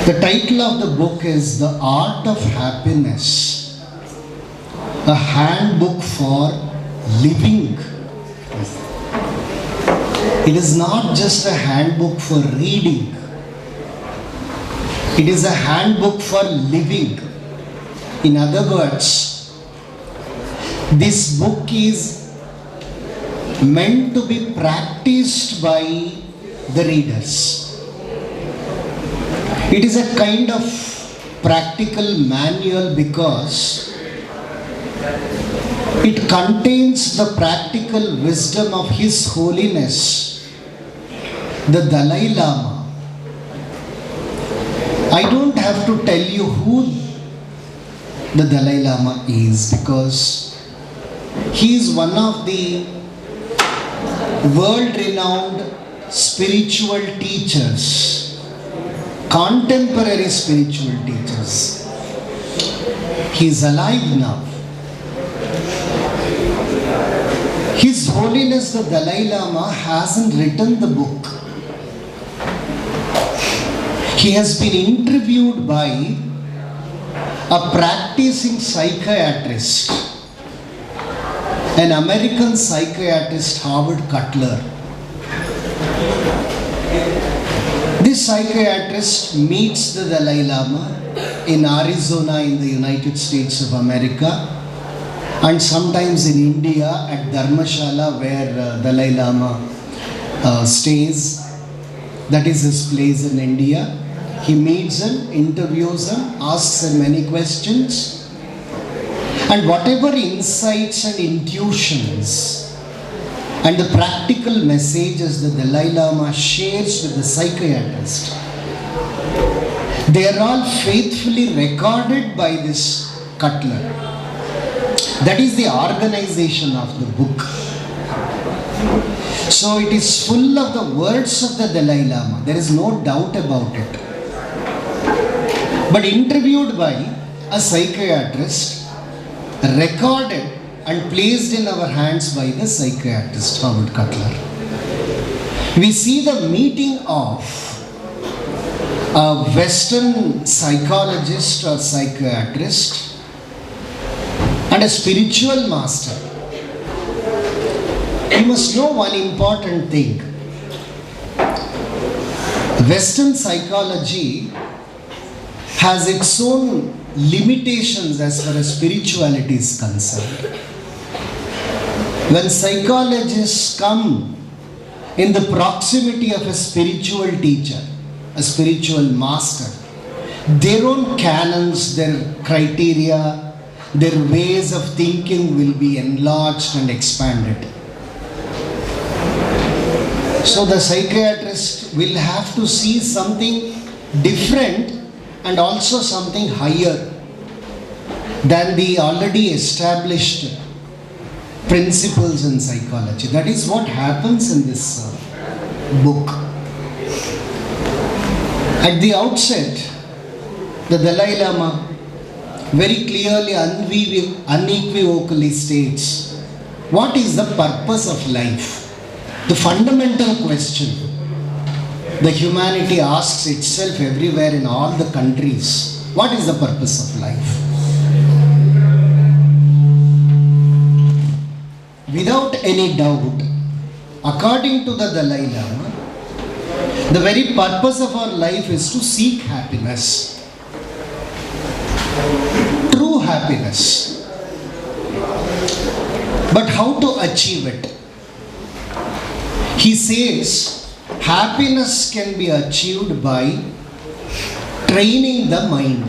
The title of the book is The Art of Happiness, a handbook for living. It is not just a handbook for reading. It is a handbook for living. In other words, this book is meant to be practiced by the readers. It is a kind of practical manual because it contains the practical wisdom of His Holiness, the Dalai Lama. I don't have to tell you who the Dalai Lama is because he is one of the world-renowned spiritual teachers, contemporary spiritual teachers. He is alive now. His Holiness the Dalai Lama hasn't written the book. He has been interviewed by a practicing psychiatrist an American psychiatrist, Howard Cutler. This psychiatrist meets the Dalai Lama in Arizona in the United States of America, and sometimes in India at Dharmashala where Dalai Lama stays. That is his place in India. He meets him, interviews him, asks him many questions, and whatever insights and intuitions and the practical messages the Dalai Lama shares with the psychiatrist, they are all faithfully recorded by this Cutler. That is the organization of the book. So it is full of the words of the Dalai Lama. There is no doubt about it. But interviewed by a psychiatrist, recorded and placed in our hands by the psychiatrist Howard Cutler. We see the meeting of a Western psychologist or psychiatrist and a spiritual master. You must know one important thing. Western psychology has its own limitations as far as spirituality is concerned. When psychologists come in the proximity of a spiritual teacher, a spiritual master, their own canons, their criteria, their ways of thinking will be enlarged and expanded. So the psychiatrist will have to see something different and also something higher than the already established principles in psychology. That is what happens in this book. At the outset, the Dalai Lama very clearly, unequivocally states, what is the purpose of life? The fundamental question the humanity asks itself everywhere in all the countries. What is the purpose of life? Without any doubt, according to the Dalai Lama, the very purpose of our life is to seek happiness. True happiness. But how to achieve it? He says, happiness can be achieved by training the mind.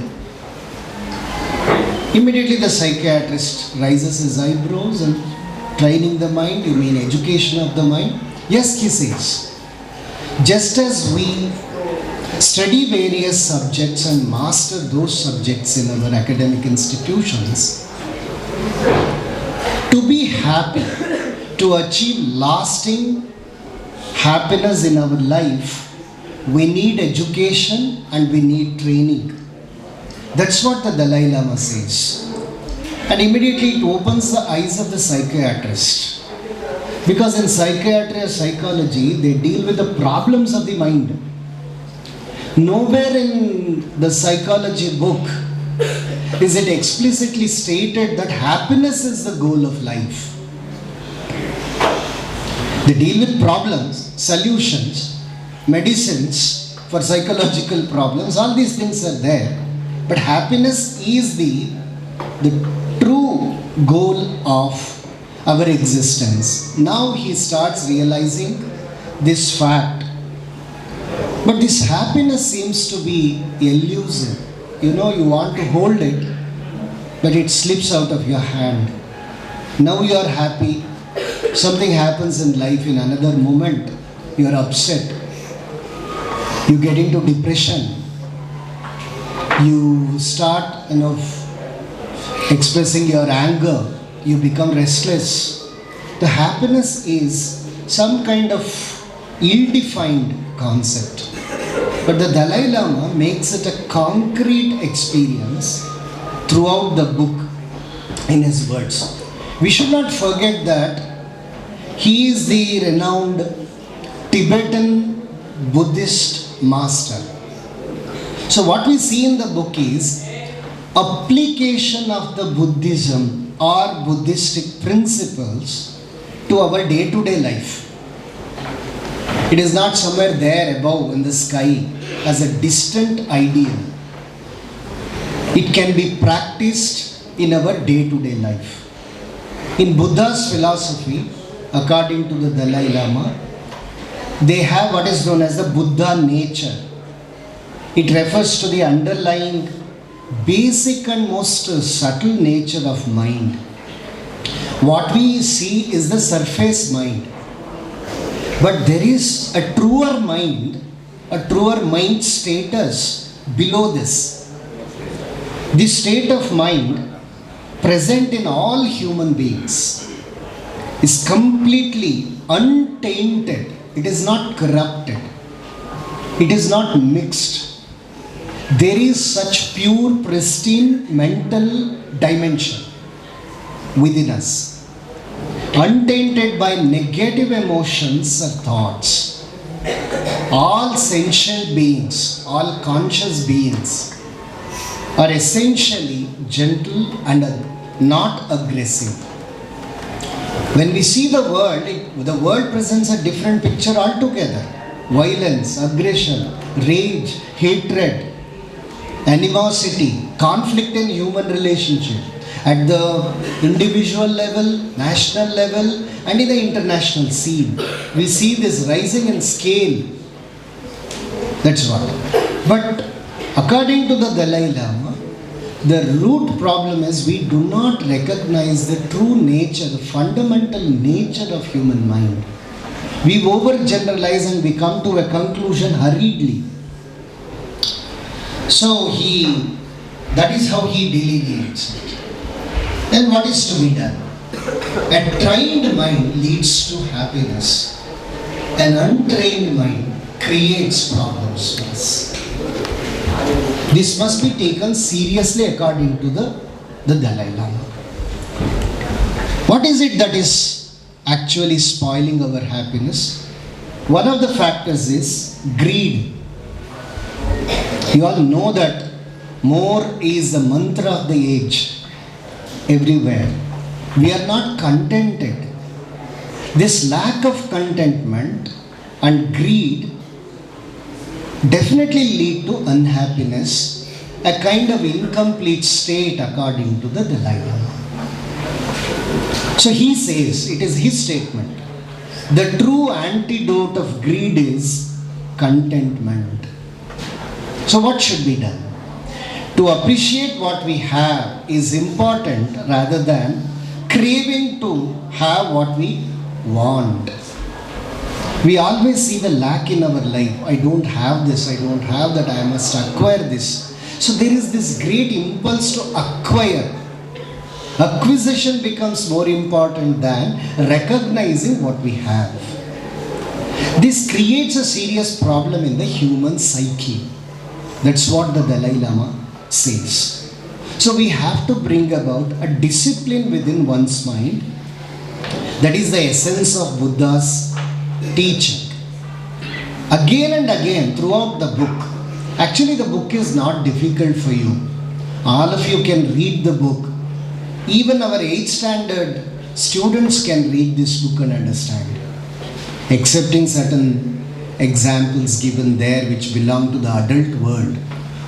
Immediately the psychiatrist raises his eyebrows and training the mind, you mean education of the mind? Yes, he says. Just as we study various subjects and master those subjects in our academic institutions, to be happy, to achieve lasting happiness in our life, we need education and we need training. That's what the Dalai Lama says. And immediately it opens the eyes of the psychiatrist. Because in psychiatry or psychology, they deal with the problems of the mind. Nowhere in the psychology book is it explicitly stated that happiness is the goal of life. They deal with problems, solutions, medicines for psychological problems. All these things are there. But happiness is the true goal of our existence. Now he starts realizing this fact. But this happiness seems to be elusive. You know, you want to hold it, but it slips out of your hand. Now you are happy. Something happens in life, in another moment, you are upset. You get into depression. You start, expressing your anger. You become restless. The happiness is some kind of ill-defined concept. But the Dalai Lama makes it a concrete experience throughout the book in his words. We should not forget that he is the renowned Tibetan Buddhist master. So what we see in the book is application of the Buddhism or Buddhistic principles to our day-to-day life. It is not somewhere there above in the sky as a distant ideal. It can be practiced in our day-to-day life. In Buddha's philosophy, according to the Dalai Lama, they have what is known as the Buddha nature. It refers to the underlying basic and most subtle nature of mind. What we see is the surface mind. But there is a truer mind status below this. This state of mind present in all human beings is completely untainted. It is not corrupted. It is not mixed. There is such pure, pristine mental dimension within us, untainted by negative emotions or thoughts. All sentient beings, all conscious beings are essentially gentle and not aggressive. When we see the world presents a different picture altogether. Violence, aggression, rage, hatred, animosity, conflict in human relationship at the individual level, national level, and in the international scene. We see this rising in scale. That's what. But according to the Dalai Lama, the root problem is we do not recognize the true nature, the fundamental nature of human mind. We overgeneralize and we come to a conclusion hurriedly. So that is how he delineates it. Then what is to be done? A trained mind leads to happiness. An untrained mind creates problems for us. This must be taken seriously according to the Dalai Lama. What is it that is actually spoiling our happiness? One of the factors is greed. You all know that more is the mantra of the age everywhere. We are not contented. This lack of contentment and greed definitely lead to unhappiness, a kind of incomplete state according to the Dalai Lama. So he says, it is his statement, the true antidote of greed is contentment. So what should be done? To appreciate what we have is important rather than craving to have what we want. We always see the lack in our life. I don't have this, I don't have that, I must acquire this. So there is this great impulse to acquire. Acquisition becomes more important than recognizing what we have. This creates a serious problem in the human psyche. That's what the Dalai Lama says. So we have to bring about a discipline within one's mind. That is the essence of Buddha's teaching. Again and again throughout the book. Actually the book is not difficult for you. All of you can read the book. Even our 8th standard students can read this book and understand. Excepting certain examples given there which belong to the adult world.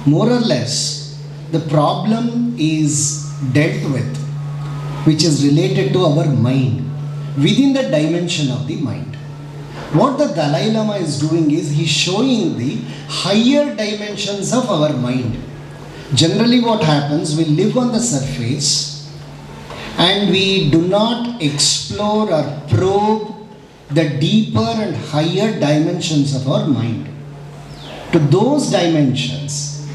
More or less, the problem is dealt with, which is related to our mind, within the dimension of the mind. What the Dalai Lama is doing is, he is showing the higher dimensions of our mind. Generally what happens, we live on the surface and we do not explore or probe the deeper and higher dimensions of our mind. To those dimensions,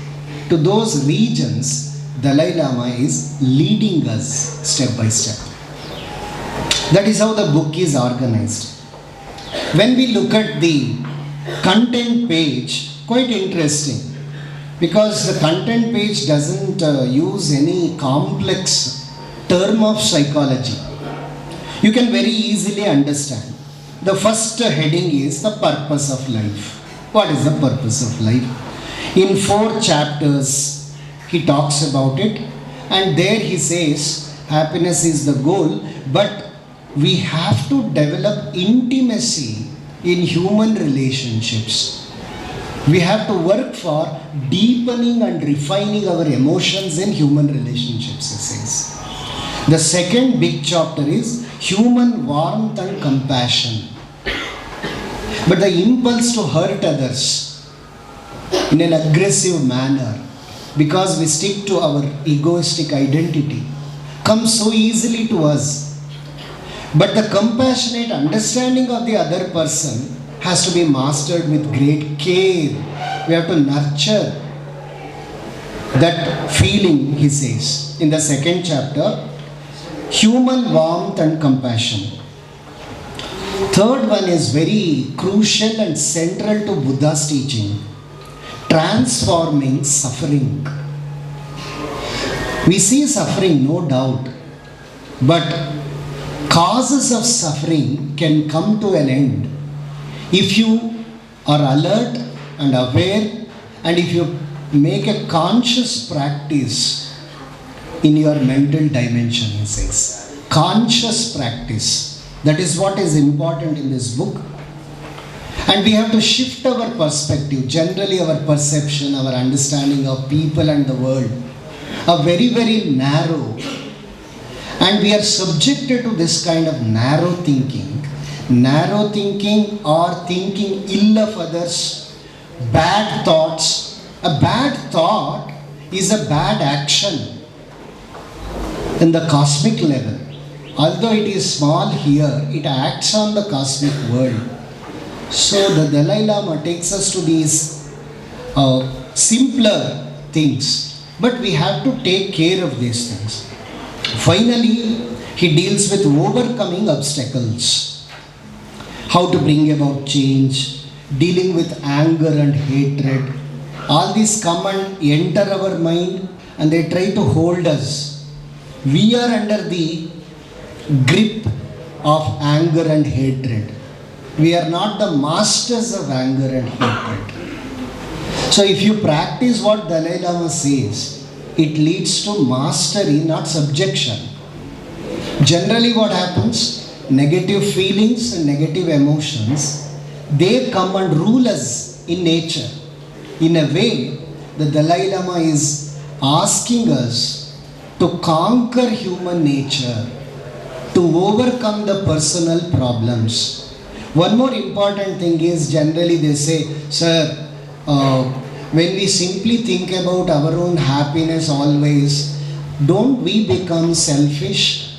to those regions, Dalai Lama is leading us step by step. That is how the book is organized. When we look at the content page, quite interesting, because the content page doesn't use any complex term of psychology. You can very easily understand. The first heading is the purpose of life. What is the purpose of life? In 4 chapters, he talks about it, and there he says happiness is the goal, but we have to develop intimacy in human relationships. We have to work for deepening and refining our emotions in human relationships, he says. The second big chapter is human warmth and compassion. But the impulse to hurt others in an aggressive manner, because we stick to our egoistic identity, comes so easily to us. But the compassionate understanding of the other person has to be mastered with great care. We have to nurture that feeling, he says. In the second chapter, human warmth and compassion. Third one is very crucial and central to Buddha's teaching. Transforming suffering. We see suffering, no doubt, but causes of suffering can come to an end if you are alert and aware, and if you make a conscious practice in your mental dimension, he says. Conscious practice. That is what is important in this book. And we have to shift our perspective, generally our perception, our understanding of people and the world are very, very narrow. And we are subjected to this kind of narrow thinking. Narrow thinking or thinking ill of others, bad thoughts. A bad thought is a bad action in the cosmic level. Although it is small here, it acts on the cosmic world. So the Dalai Lama takes us to these simpler things, but we have to take care of these things. Finally, he deals with overcoming obstacles. How to bring about change, dealing with anger and hatred. All these come and enter our mind and they try to hold us. We are under the grip of anger and hatred. We are not the masters of anger and hatred. So if you practice what Dalai Lama says, it leads to mastery, not subjection. Generally what happens? Negative feelings and negative emotions, they come and rule us in nature. In a way, the Dalai Lama is asking us to conquer human nature, to overcome the personal problems. One more important thing is, generally they say, sir, when we simply think about our own happiness always, don't we become selfish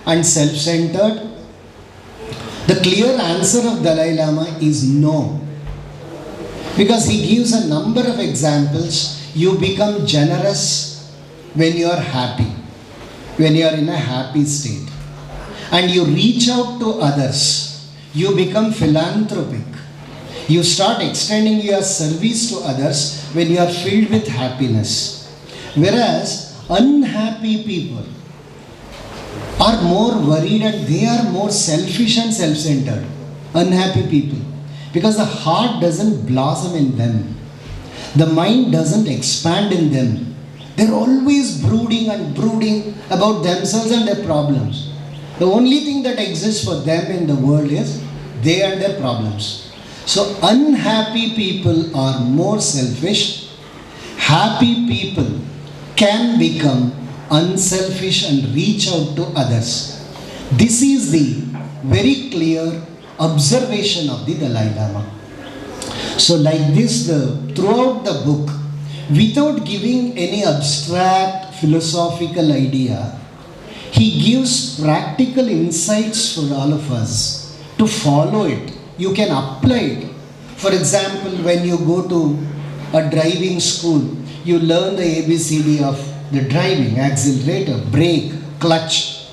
and self-centered? The clear answer of Dalai Lama is no. Because he gives a number of examples. You become generous when you are happy, when you are in a happy state. And you reach out to others. You become philanthropic. You start extending your service to others when you are filled with happiness. Whereas unhappy people are more worried and they are more selfish and self-centered. Unhappy people. Because the heart doesn't blossom in them. The mind doesn't expand in them. They're always brooding and brooding about themselves and their problems. The only thing that exists for them in the world is they and their problems. So unhappy people are more selfish. Happy people can become unselfish and reach out to others. This is the very clear observation of the Dalai Lama. So like this, throughout the book, without giving any abstract philosophical idea, he gives practical insights for all of us to follow it. You can apply it. For example, when you go to a driving school, you learn the ABCD of the driving: accelerator, brake, clutch.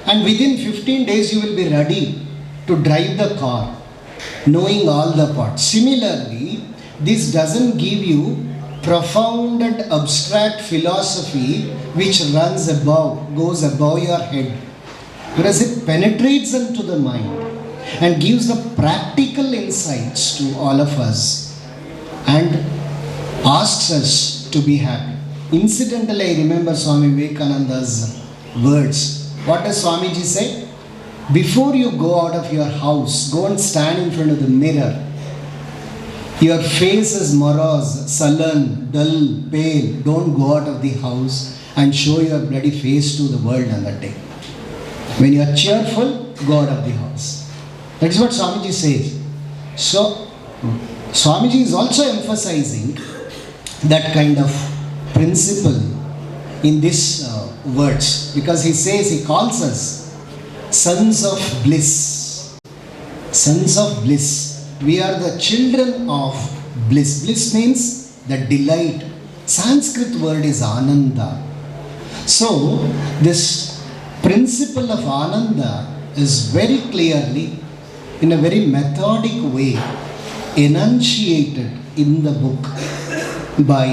And within 15 days you will be ready to drive the car, knowing all the parts. Similarly, this doesn't give you profound and abstract philosophy which goes above your head. Whereas it penetrates into the mind and gives the practical insights to all of us and asks us to be happy. Incidentally, I remember Swami Vivekananda's words. What does Swamiji say? Before you go out of your house, go and stand in front of the mirror. Your face is morose, sullen, dull, pale. Don't go out of the house and show your bloody face to the world on that day. When you are cheerful, go out of the house. That is what Swamiji says. So, Swamiji is also emphasizing that kind of principle in these words, because he calls us sons of bliss. Sons of bliss. We are the children of bliss. Bliss means the delight. Sanskrit word is ananda. So, this principle of ananda is very clearly, in a very methodic way, enunciated in the book by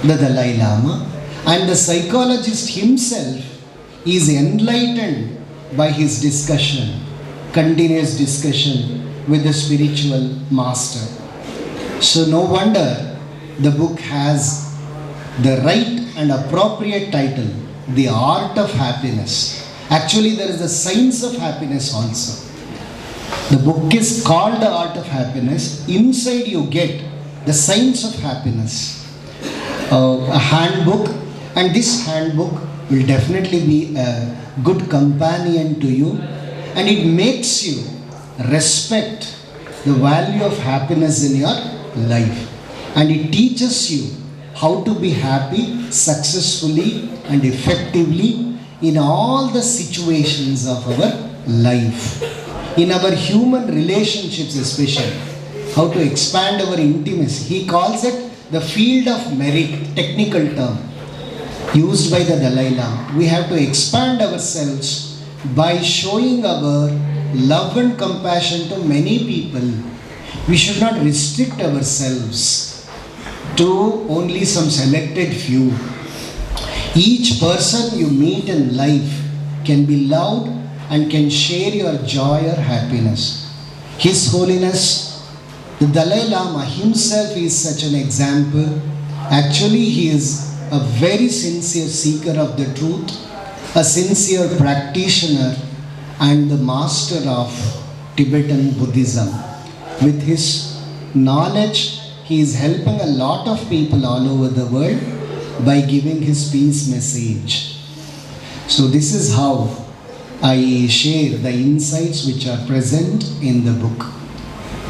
the Dalai Lama, and the psychologist himself is enlightened by his discussion, continuous discussion with the spiritual master. So no wonder the book has the right and appropriate title, The Art of Happiness. Actually, there is the science of happiness also. The book is called The Art of Happiness. Inside you get the science of happiness, a handbook, and this handbook will definitely be a good companion to you, and it makes you respect the value of happiness in your life, and it teaches you how to be happy successfully and effectively in all the situations of our life, in our human relationships especially, how to expand our intimacy. He calls it the field of merit, technical term used by the Dalai Lama. We have to expand ourselves by showing our love and compassion to many people. We should not restrict ourselves to only some selected few. Each person you meet in life can be loved and can share your joy or happiness. His Holiness, the Dalai Lama himself is such an example. Actually, he is a very sincere seeker of the truth, a sincere practitioner, and the master of Tibetan Buddhism. With his knowledge, he is helping a lot of people all over the world by giving his peace message. So this is how I share the insights which are present in the book.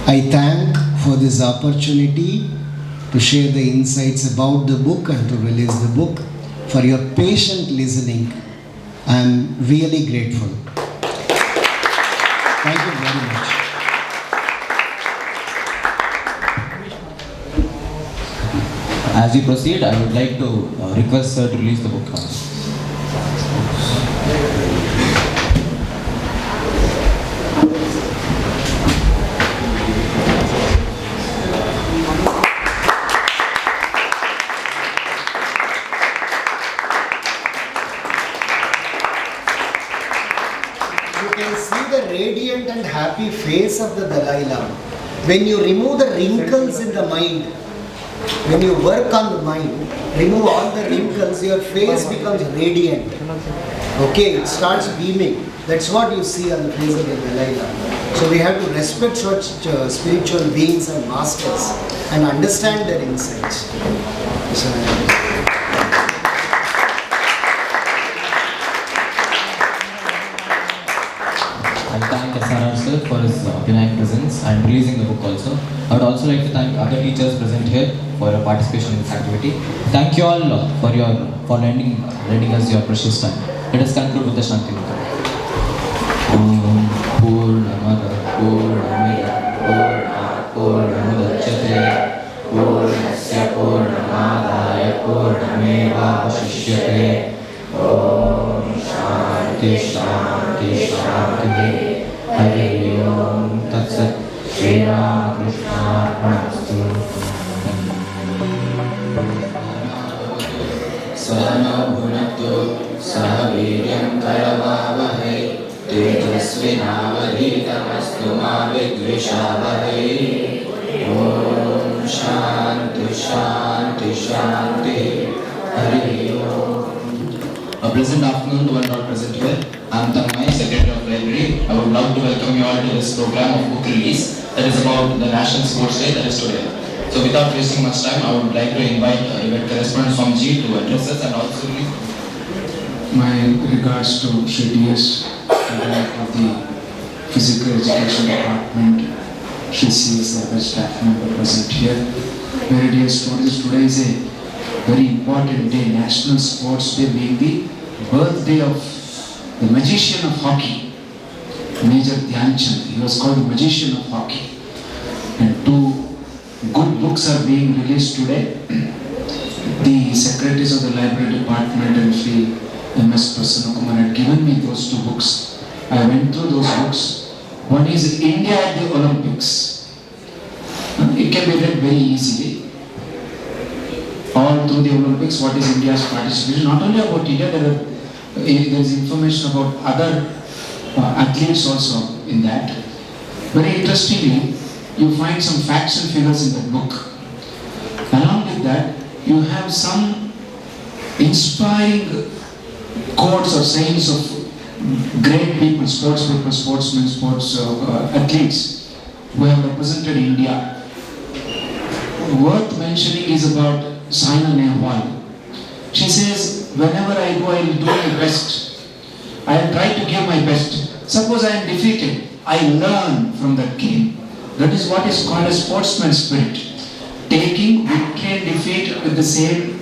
I thank for this opportunity to share the insights about the book and to release the book. For your patient listening, I am really grateful. Thank you very much. As we proceed, I would like to request sir to release the book now. You can see the radiant and happy face of the Dalai Lama. When you remove the wrinkles in the mind, when you work on the mind, remove all the wrinkles, your face becomes radiant. Okay, it starts beaming. That's what you see on the face of the Dalai Lama. So we have to respect such spiritual beings and masters and understand their insights. I thank SRR sir for his benign presence and releasing the book also. I would also like to thank other teachers present here for your participation in this activity. Thank you all for lending us your precious time. Let us conclude with the Shanti Mantra. Om Purnamada Purnamida Purnamudachyate Purnasya Purnamadaya Purnameva Vashishyate. Om Shanti Shanti Shanti. Hari Om Tat Sat. Shri Ram Krishna Arpanastu. Sahana Bhunaktu Sahaviryam Karavavahai Tejasvinavadhitamastu ma vidvishavahai. Om Shanti Shanti Shanti. Hari Om. pleasant afternoon to all present here. I am Tanmay, Secretary of Library. I would love to welcome you all to this program of book release that is about the National Sports Day that is today. So without wasting much time, I would like to invite event correspondent Swamiji to address us and also My regards to Shadias, of the Physical Education Department. She is the other staff member present here. Very dear students, today is a very important day, National Sports Day, being the birthday of the magician of hockey, Major Dhyan Chand. He was called the magician of hockey. And two good books are being released today. The secretaries of the library department and Sri M.S. Prasanna Kumar had given me those two books. I went through those books. One is India at the Olympics. It can be read very easily. All through the Olympics, what is India's participation? Not only about India, there is information about other athletes also in that. Very interestingly, you find some facts and figures in that book. Along with that, you have some inspiring quotes or sayings of great people, sports people, sportsmen, athletes who have represented India. Worth mentioning is about Saina Nehwal. She says, whenever I go, I will do my best. I will try to give my best. Suppose I am defeated, I learn from that game. That is what is called a sportsman's spirit. Taking victory and defeat with the same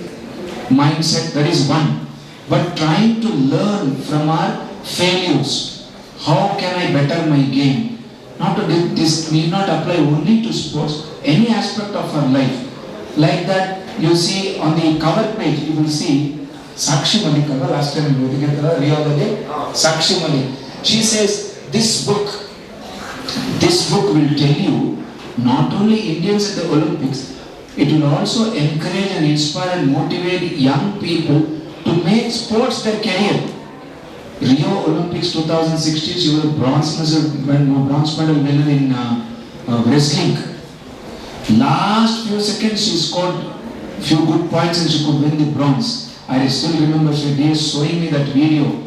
mindset, that is one. But trying to learn from our failures. How can I better my game? This need not apply only to sports, any aspect of our life. Like that, you see on the cover page, you will see Sakshi Malik, last time we were together, Sakshi Malik. She says, this book will tell you not only Indians at the Olympics, it will also encourage and inspire and motivate young people to make sports their career. Rio Olympics 2016, she was a bronze medal winner in wrestling. Last few seconds she scored few good points and she could win the bronze. I still remember she was showing me that video.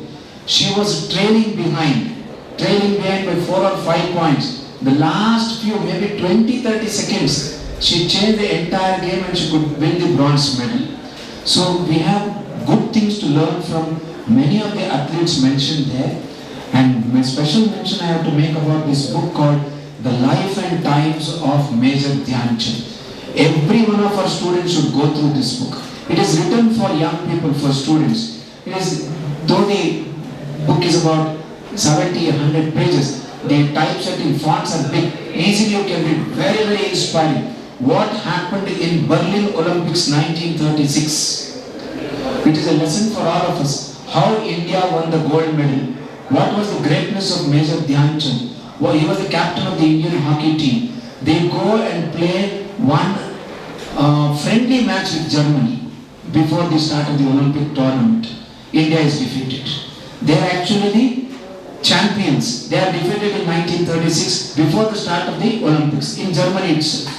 She was trailing behind by 4 or 5 points. The last few, maybe 20-30 seconds, she changed the entire game and she could win the bronze medal. So we have good things to learn from many of the athletes mentioned there. And my special mention I have to make about this book called The Life and Times of Major Dhyan Chand. Every one of our students should go through this book. It is written for young people, for students. It is, though the book is about 70-100 pages, the typesetting fonts are big. Easily you can read. Very, very inspiring. What happened in Berlin Olympics 1936? It is a lesson for all of us. How India won the gold medal. What was the greatness of Major Dhyan Chand? Well, he was the captain of the Indian hockey team. They go and play one friendly match with Germany before the start of the Olympic tournament. India is defeated. They are actually the champions. They are defeated in 1936 before the start of the Olympics in Germany itself.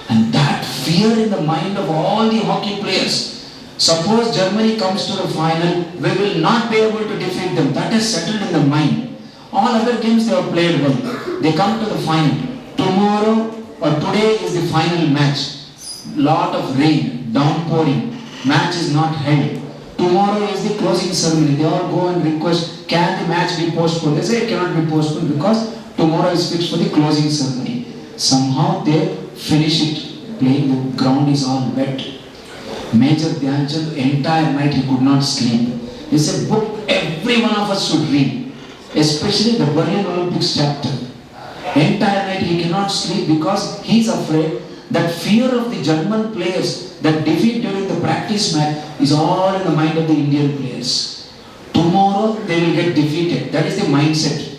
And that fear in the mind of all the hockey players. Suppose Germany comes to the final, we will not be able to defeat them. That is settled in the mind. All other games they have played well. They come to the final. Tomorrow or today is the final match. Lot of rain, downpouring. Match is not held. Tomorrow is the closing ceremony. They all go and request, can the match be postponed? They say it cannot be postponed because tomorrow is fixed for the closing ceremony. Somehow they finish it. Playing, the ground is all wet. Major Dhyan Chand, entire night he could not sleep. It's a book every one of us should read. Especially the Berlin Olympics chapter. Entire night he cannot sleep because he is afraid that fear of the German players, that defeat during the practice match is all in the mind of the Indian players. Tomorrow they will get defeated. That is the mindset.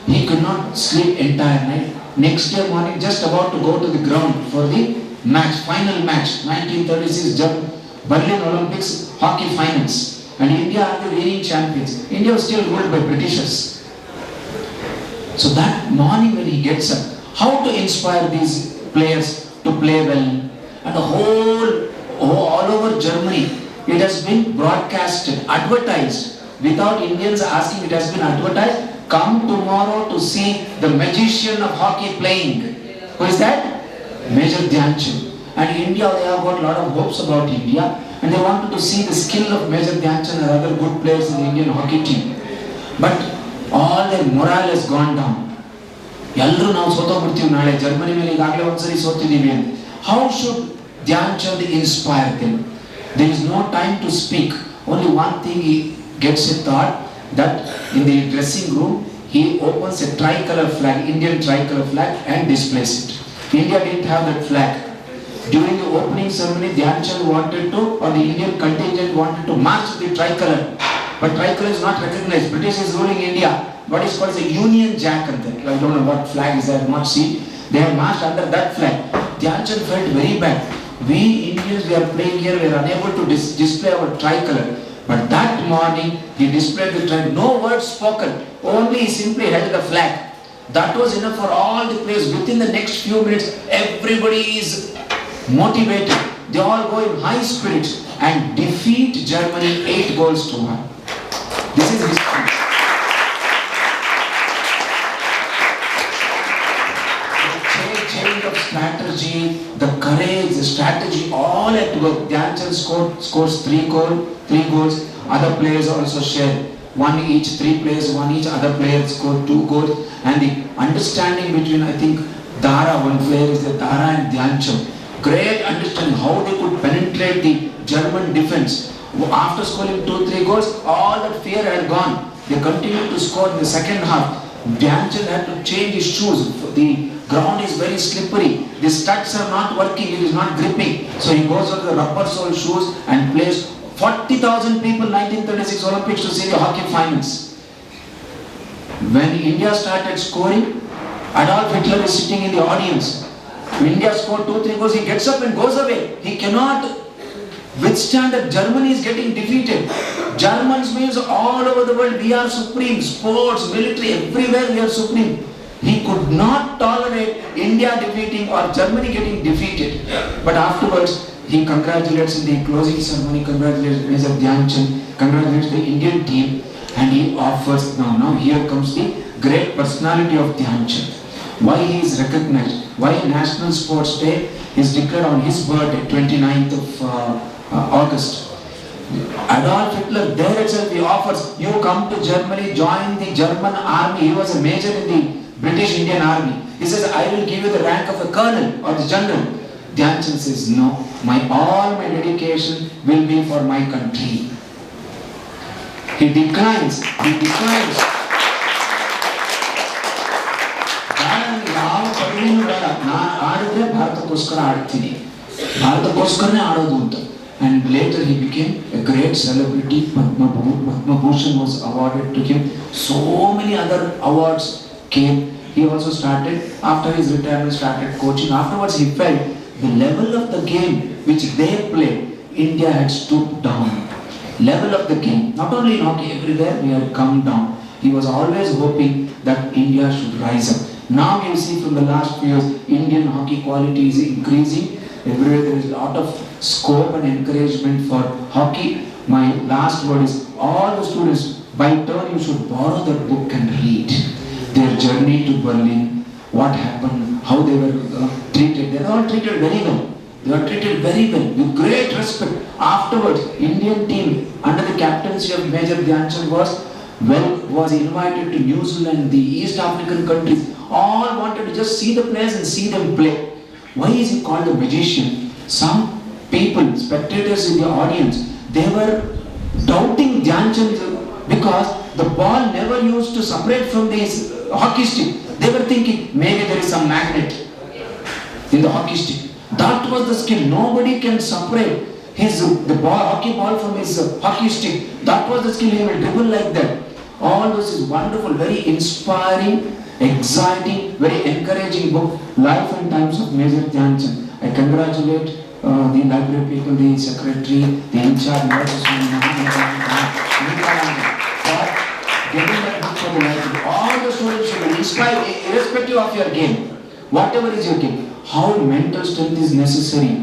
He could not sleep entire night. Next day morning, just about to go to the ground for the match, final match, 1936 Berlin Olympics hockey finals. And India are the reigning champions. India was still ruled by Britishers. So that morning when he gets up, how to inspire these players to play well? And all over Germany, it has been broadcasted, advertised. without Indians asking, it has been advertised. Come tomorrow to see the magician of hockey playing. Who is that? Major Dhyan Chand. And India, they have got a lot of hopes about India, and they wanted to see the skill of Major Dhyan Chand and other good players in the Indian hockey team. But all their morale has gone down. ಎಲ್ಲರೂ ನಾವು ಸೋತೋಗ್ಬಿಡ್ತೀವಿ ನಾಳೆ Germany ಮೇಲೆ ಈಗಾಗಲೇ ಒಂದ್ಸರಿ ಸೋತಿದ್ದೀವಿ ಅಂತ. How should Dhyan Chand inspire them? There is no time to speak. Only one thing he gets a thought, that in the dressing room he opens a tricolor flag, Indian tricolor flag, and displays it. India didn't have that flag. During the opening ceremony, Dhyan Chand wanted to, or the Indian contingent wanted to march with the tricolor. But tricolor is not recognized. British is ruling India. What is called a Union Jack. I don't know what flag is that, I have not seen. They have marched under that flag. Dhyan Chand felt very bad. We Indians, we are playing here, we are unable to display our tricolor. But that morning, he displayed the tricolor. No words spoken. Only he simply held the flag. That was enough for all the players. Within the next few minutes, everybody is motivated. They all go in high spirits and defeat Germany 8-1. This is history. The change of strategy, the courage, the strategy, all at work. Dhyan Chand scores 3 goals. Other players also share 1 each. 3 players 1 each. Other players score 2 goals. And the understanding between, I think, Dara, one player is the Dara and Dhyan Chand. Great understanding how they could penetrate the German defense. After scoring 2-3 goals, all that fear had gone. They continued to score in the second half. Dhyan Chand had to change his shoes. The ground is very slippery. The studs are not working. It is not gripping. So he goes on the rubber sole shoes and plays 40,000 people 1936 Olympics to see the hockey finals. When India started scoring, Adolf Hitler is sitting in the audience. When India scored 2-3 goals, he gets up and goes away. He cannot withstand that Germany is getting defeated. Germans means all over the world we are supreme. Sports, military, everywhere we are supreme. He could not tolerate India defeating or Germany getting defeated. But afterwards, he congratulates in the closing ceremony, congratulates Major Dhyan Chand, congratulates the Indian team, and he offers, now here comes the great personality of Dhyan Chand. Why he is recognized, why National Sports Day is declared on his birthday, 29th of August. Adolf Hitler, there itself he offers, you come to Germany, join the German army. He was a major in the British Indian army. He says, I will give you the rank of a colonel or the general. Dhyan Chand says, no, all my dedication will be for my country. He declines. ಯಾವ ಪದವಿನೂ ಬೇಡ, ನಾನು ಆಡಿದ್ರೆ ಭಾರತಕ್ಕೋಸ್ಕರ ಆಡ್ತೀನಿ, ಭಾರತಕ್ಕೋಸ್ಕರನೇ ಆಡೋದು ಅಂತ. And later he became a great celebrity. Padma Bhushan was awarded to him. So many other awards came. He also started, after his retirement, started coaching. Afterwards he felt the level of the game which they played, India had stooped down. Level of the game, not only in hockey, everywhere we had come down. He was always hoping that India should rise up. Now you see from the last few years, Indian hockey quality is increasing. Everywhere there is a lot of scope and encouragement for hockey. My last word is, all the students, by turn you should borrow that book and read. Their journey to Berlin, what happened, how they were treated. They were all treated very well. They were treated very well, with great respect. Afterwards, Indian team under the captaincy of Major Dhyan Chand was invited to New Zealand, the East African countries. All wanted to just see the players and see them play. Why is he called a magician? Some people, spectators in the audience, they were doubting Dhyan Chand because the ball never used to separate from the hockey stick. They were thinking maybe there is some magnet in the hockey stick. That was the skill. Nobody can separate hockey ball from his hockey stick. That was the skill. He will dribble like that. All this is wonderful, very inspiring, exciting, very encouraging book, Life and Times of Major Dhyan Chand. I congratulate the library people, the secretary, the in-charge, for getting that book for the library. All the students should be inspired, irrespective of your game. Whatever is your game, how mental strength is necessary,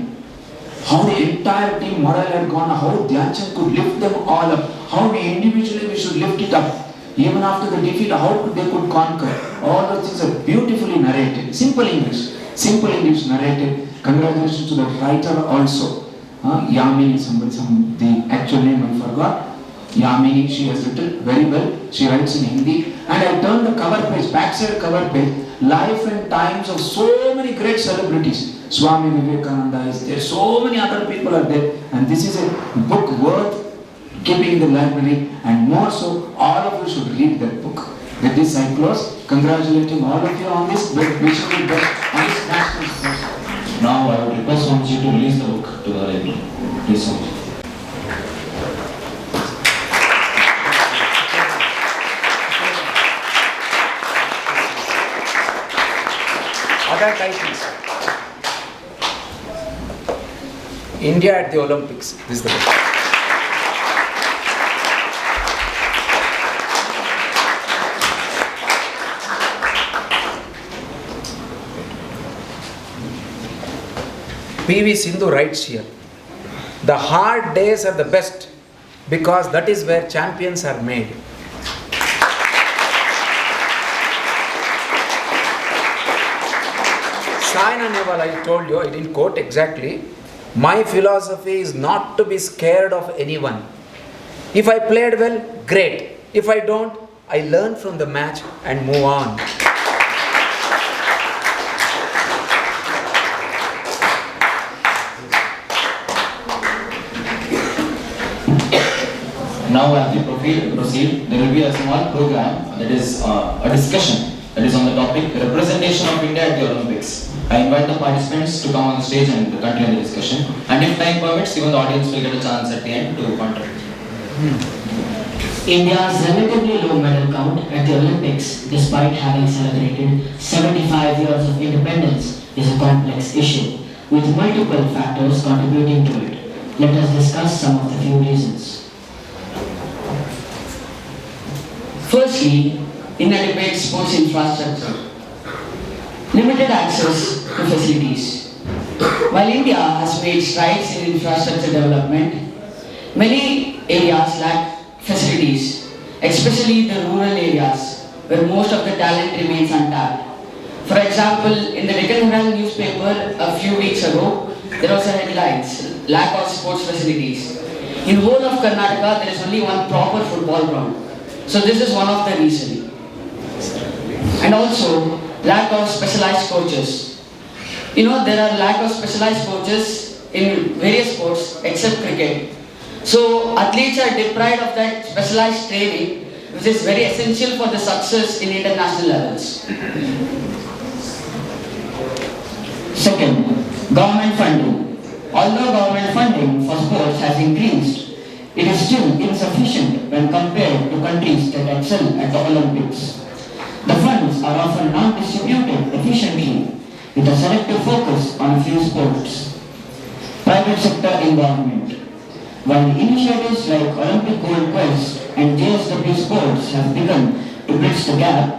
how the entire team morale had gone, how Dhyan Chand could lift them all up, how we individually we should lift it up. Even after the defeat, how they could conquer. All those things are beautifully narrated. Simple English narrated. Congratulations to the writer also. Yamini, the actual name I forgot. Yamini, she has written very well. She writes in Hindi. And I turned the cover page, backside cover page, life and times of so many great celebrities. Swami Vivekananda is there, so many other people are there. And this is a book worth keeping in the library, and more so, all of you should read that book. With this I close, congratulating all of you on this, wishing you best on this national sports. Now I would request Swamiji to release the book to the library. Please, Swamiji. Other titles. India at the Olympics. This is the book. P.V. Sindhu writes here, the hard days are the best because that is where champions are made. Saina Nehwal, I told you, I didn't quote exactly. My philosophy is not to be scared of anyone. If I played well, great. If I don't, I learn from the match and move on. Now as we proceed, there will be a small program that is a discussion that is on the topic representation of India at the Olympics. I invite the participants to come on the stage and continue the discussion. And if time permits, even the audience will get a chance at the end to contribute. India's relatively low medal count at the Olympics, despite having celebrated 75 years of independence, is a complex issue, with multiple factors contributing to it. Let us discuss some of the few reasons. Firstly, inadequate sports infrastructure. Limited access to facilities. While India has made strides in infrastructure development, many areas lack facilities, especially the rural areas where most of the talent remains untapped. For example, in the Deccan Herald newspaper a few weeks ago, there was a headline, lack of sports facilities. In whole of Karnataka, there is only one proper football ground. So this is one of the reasons. And also, lack of specialized coaches. There are lack of specialized coaches in various sports except cricket. So athletes are deprived of that specialized training, which is very essential for the success in international levels. Second, government funding. Although government funding for sports has increased, it is still insufficient when compared to countries that excel at the Olympics. The funds are often not distributed efficiently, with a selective focus on a few sports. Private sector involvement. While initiatives like Olympic Gold Quest and JSW Sports have begun to bridge the gap,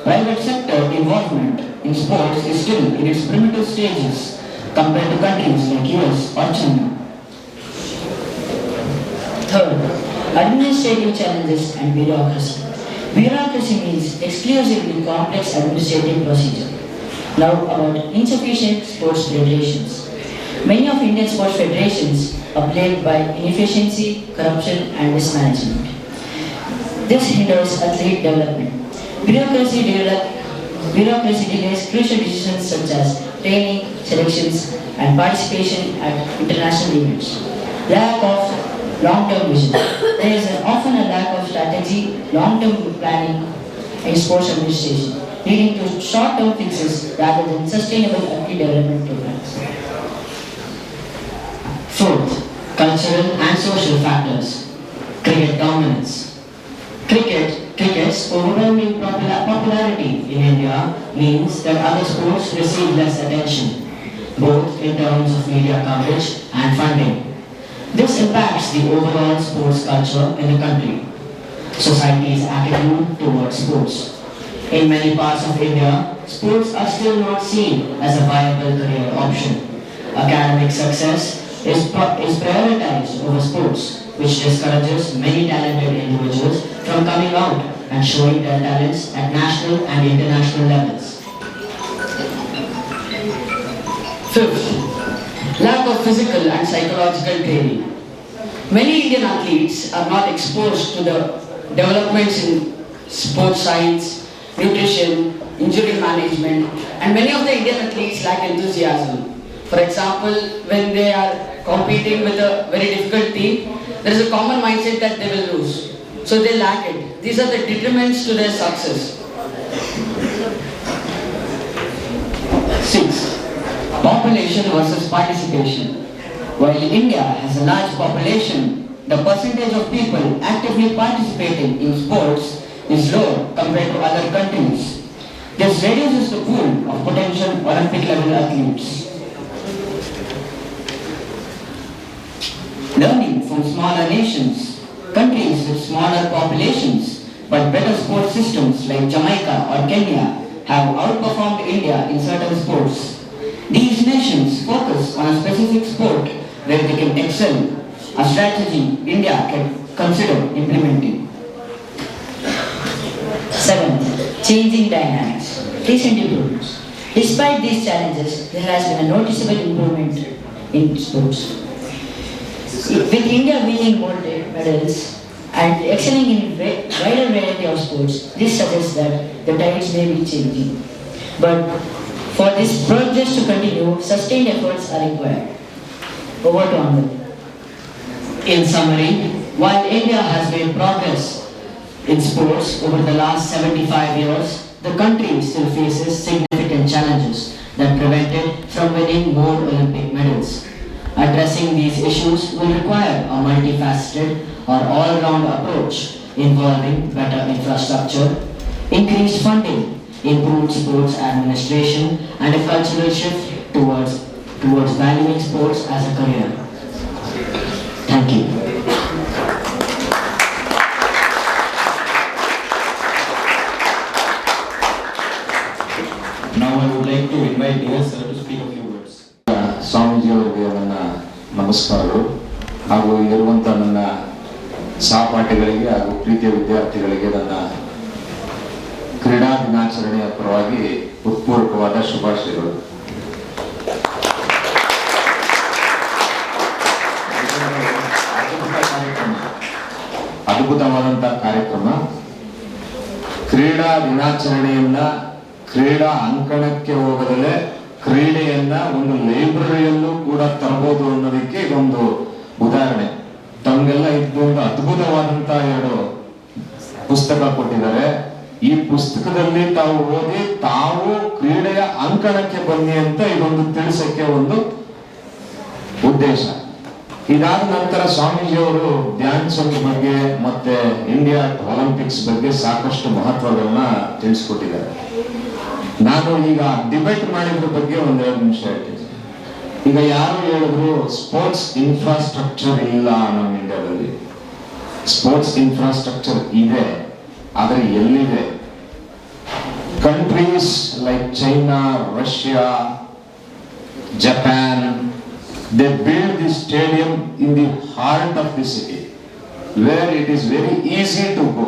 private sector involvement in sports is still in its primitive stages compared to countries like US or China. Third, administrative challenges and bureaucracy. Bureaucracy means exclusively complex administrative procedure. Now about insufficient sports federations. Many of Indian sports federations are plagued by inefficiency, corruption and mismanagement. This hinders athlete development. Bureaucracy delays crucial decisions such as training, selections and participation at international events. Lack of long-term vision. There is often a lack of strategy, long-term planning in sports administration, leading to short-term fixes rather than sustainable athlete development programs. Fourth, cultural and social factors. Cricket dominance. Cricket's overwhelming popularity in India means that other sports receive less attention, both in terms of media coverage and funding. This impacts the overall sports culture in the country, society's attitude towards sports. In many parts of India, sports are still not seen as a viable career option. Academic success is prioritized over sports, which discourages many talented individuals from coming out and showing their talents at national and international levels. Fifth, lack of physical and psychological training. Many Indian athletes are not exposed to the developments in sports science, nutrition, injury management, and many of the Indian athletes lack enthusiasm. For example, when they are competing with a very difficult team, there is a common mindset that they will lose. So they lack it. These are the detriments to their success. 6. Population versus participation. While India has a large population, the percentage of people actively participating in sports is low compared to other countries. This reduces the pool of potential Olympic level athletes. Learning from smaller nations, countries with smaller populations but better sports systems like Jamaica or Kenya have outperformed India in certain sports. These nations focus on a specific sport where they can excel, a strategy India can consider implementing. 7. Changing dynamics. Recent improvements. Despite these challenges, there has been a noticeable improvement in sports. With India winning more medals and excelling in a wider variety of sports, this suggests that the tides may be changing. But for this progress to continue, sustained efforts are required. Over to Unveil. In summary, while India has made progress in sports over the last 75 years, the country still faces significant challenges that prevent it from winning more Olympic medals. Addressing these issues will require a multifaceted or all-round approach involving better infrastructure, increased funding, improved sports administration, and a cultural shift towards valuing sports as a career. Thank you. Now I would like to invite dear sir to speak a few words. Swamiji ಅವರಿಗೆ ನನ್ನ ನಮಸ್ಕಾರಗಳು ಹಾಗೂ ಇರುವಂಥ ನನ್ನ ಸಹಪಾಠಿಗಳಿಗೆ ಹಾಗೂ ಪ್ರೀತಿಯ ವಿದ್ಯಾರ್ಥಿಗಳಿಗೆ ನನ್ನ ಕ್ರೀಡಾ ದಿನಾಚರಣೆಯ ಪರವಾಗಿ ಹೃತ್ಪೂರ್ವಕವಾದ ಶುಭಾಶಯಗಳು. ಅದ್ಭುತವಾದಂಥ ಕಾರ್ಯಕ್ರಮ. ಕ್ರೀಡಾ ದಿನಾಚರಣೆಯನ್ನ ಕ್ರೀಡಾ ಅಂಕಣಕ್ಕೆ ಹೋಗದಲ್ಲೇ ಕ್ರೀಡೆಯನ್ನ ಒಂದು ಲೈಬ್ರರಿಯಲ್ಲೂ ಕೂಡ ತರಬಹುದು ಅನ್ನೋದಕ್ಕೆ ಇದೊಂದು ಉದಾಹರಣೆ. ತಮಗೆಲ್ಲ ಇದೊಂದು ಅದ್ಭುತವಾದಂತಹ 2 ಪುಸ್ತಕ ಕೊಟ್ಟಿದ್ದಾರೆ. ಈ ಪುಸ್ತಕದಲ್ಲಿ ತಾವು ಓದಿ ತಾವು ಕ್ರೀಡೆಯ ಅಂಕಣಕ್ಕೆ ಬನ್ನಿ ಅಂತ ಇದೊಂದು ತಿಳಿಸಕ್ಕೆ ಒಂದು ಉದ್ದೇಶ. ಇದಾದ ನಂತರ ಸ್ವಾಮೀಜಿಯವರು ಧ್ಯಾನ್ ಚಂದ್ ಬಗ್ಗೆ ಮತ್ತೆ ಇಂಡಿಯಾ ಒಲಿಂಪಿಕ್ಸ್ ಬಗ್ಗೆ ಸಾಕಷ್ಟು ಮಹತ್ವಗಳನ್ನ ತಿಳಿಸ್ಕೊಟ್ಟಿದ್ದಾರೆ. ನಾನು ಈಗ ಡಿಬೇಟ್ ಮಾಡಿದ್ರ ಬಗ್ಗೆ 1-2 ನಿಮಿಷ ಹೇಳ್ತೀನಿ. ಈಗ ಯಾರು ಹೇಳಿದ್ರು ಸ್ಪೋರ್ಟ್ಸ್ ಇನ್ಫ್ರಾಸ್ಟ್ರಕ್ಚರ್ ಇಲ್ಲ ನಮ್ಮ ಇಂಡಿಯಾದಲ್ಲಿ. ಸ್ಪೋರ್ಟ್ಸ್ ಇನ್ಫ್ರಾಸ್ಟ್ರಕ್ಚರ್ ಇದೆ, ಆದರೆ ಎಲ್ಲಿದೆ? Countries like China, Russia, Japan, they build this stadium in the heart of the city where it is very easy to go.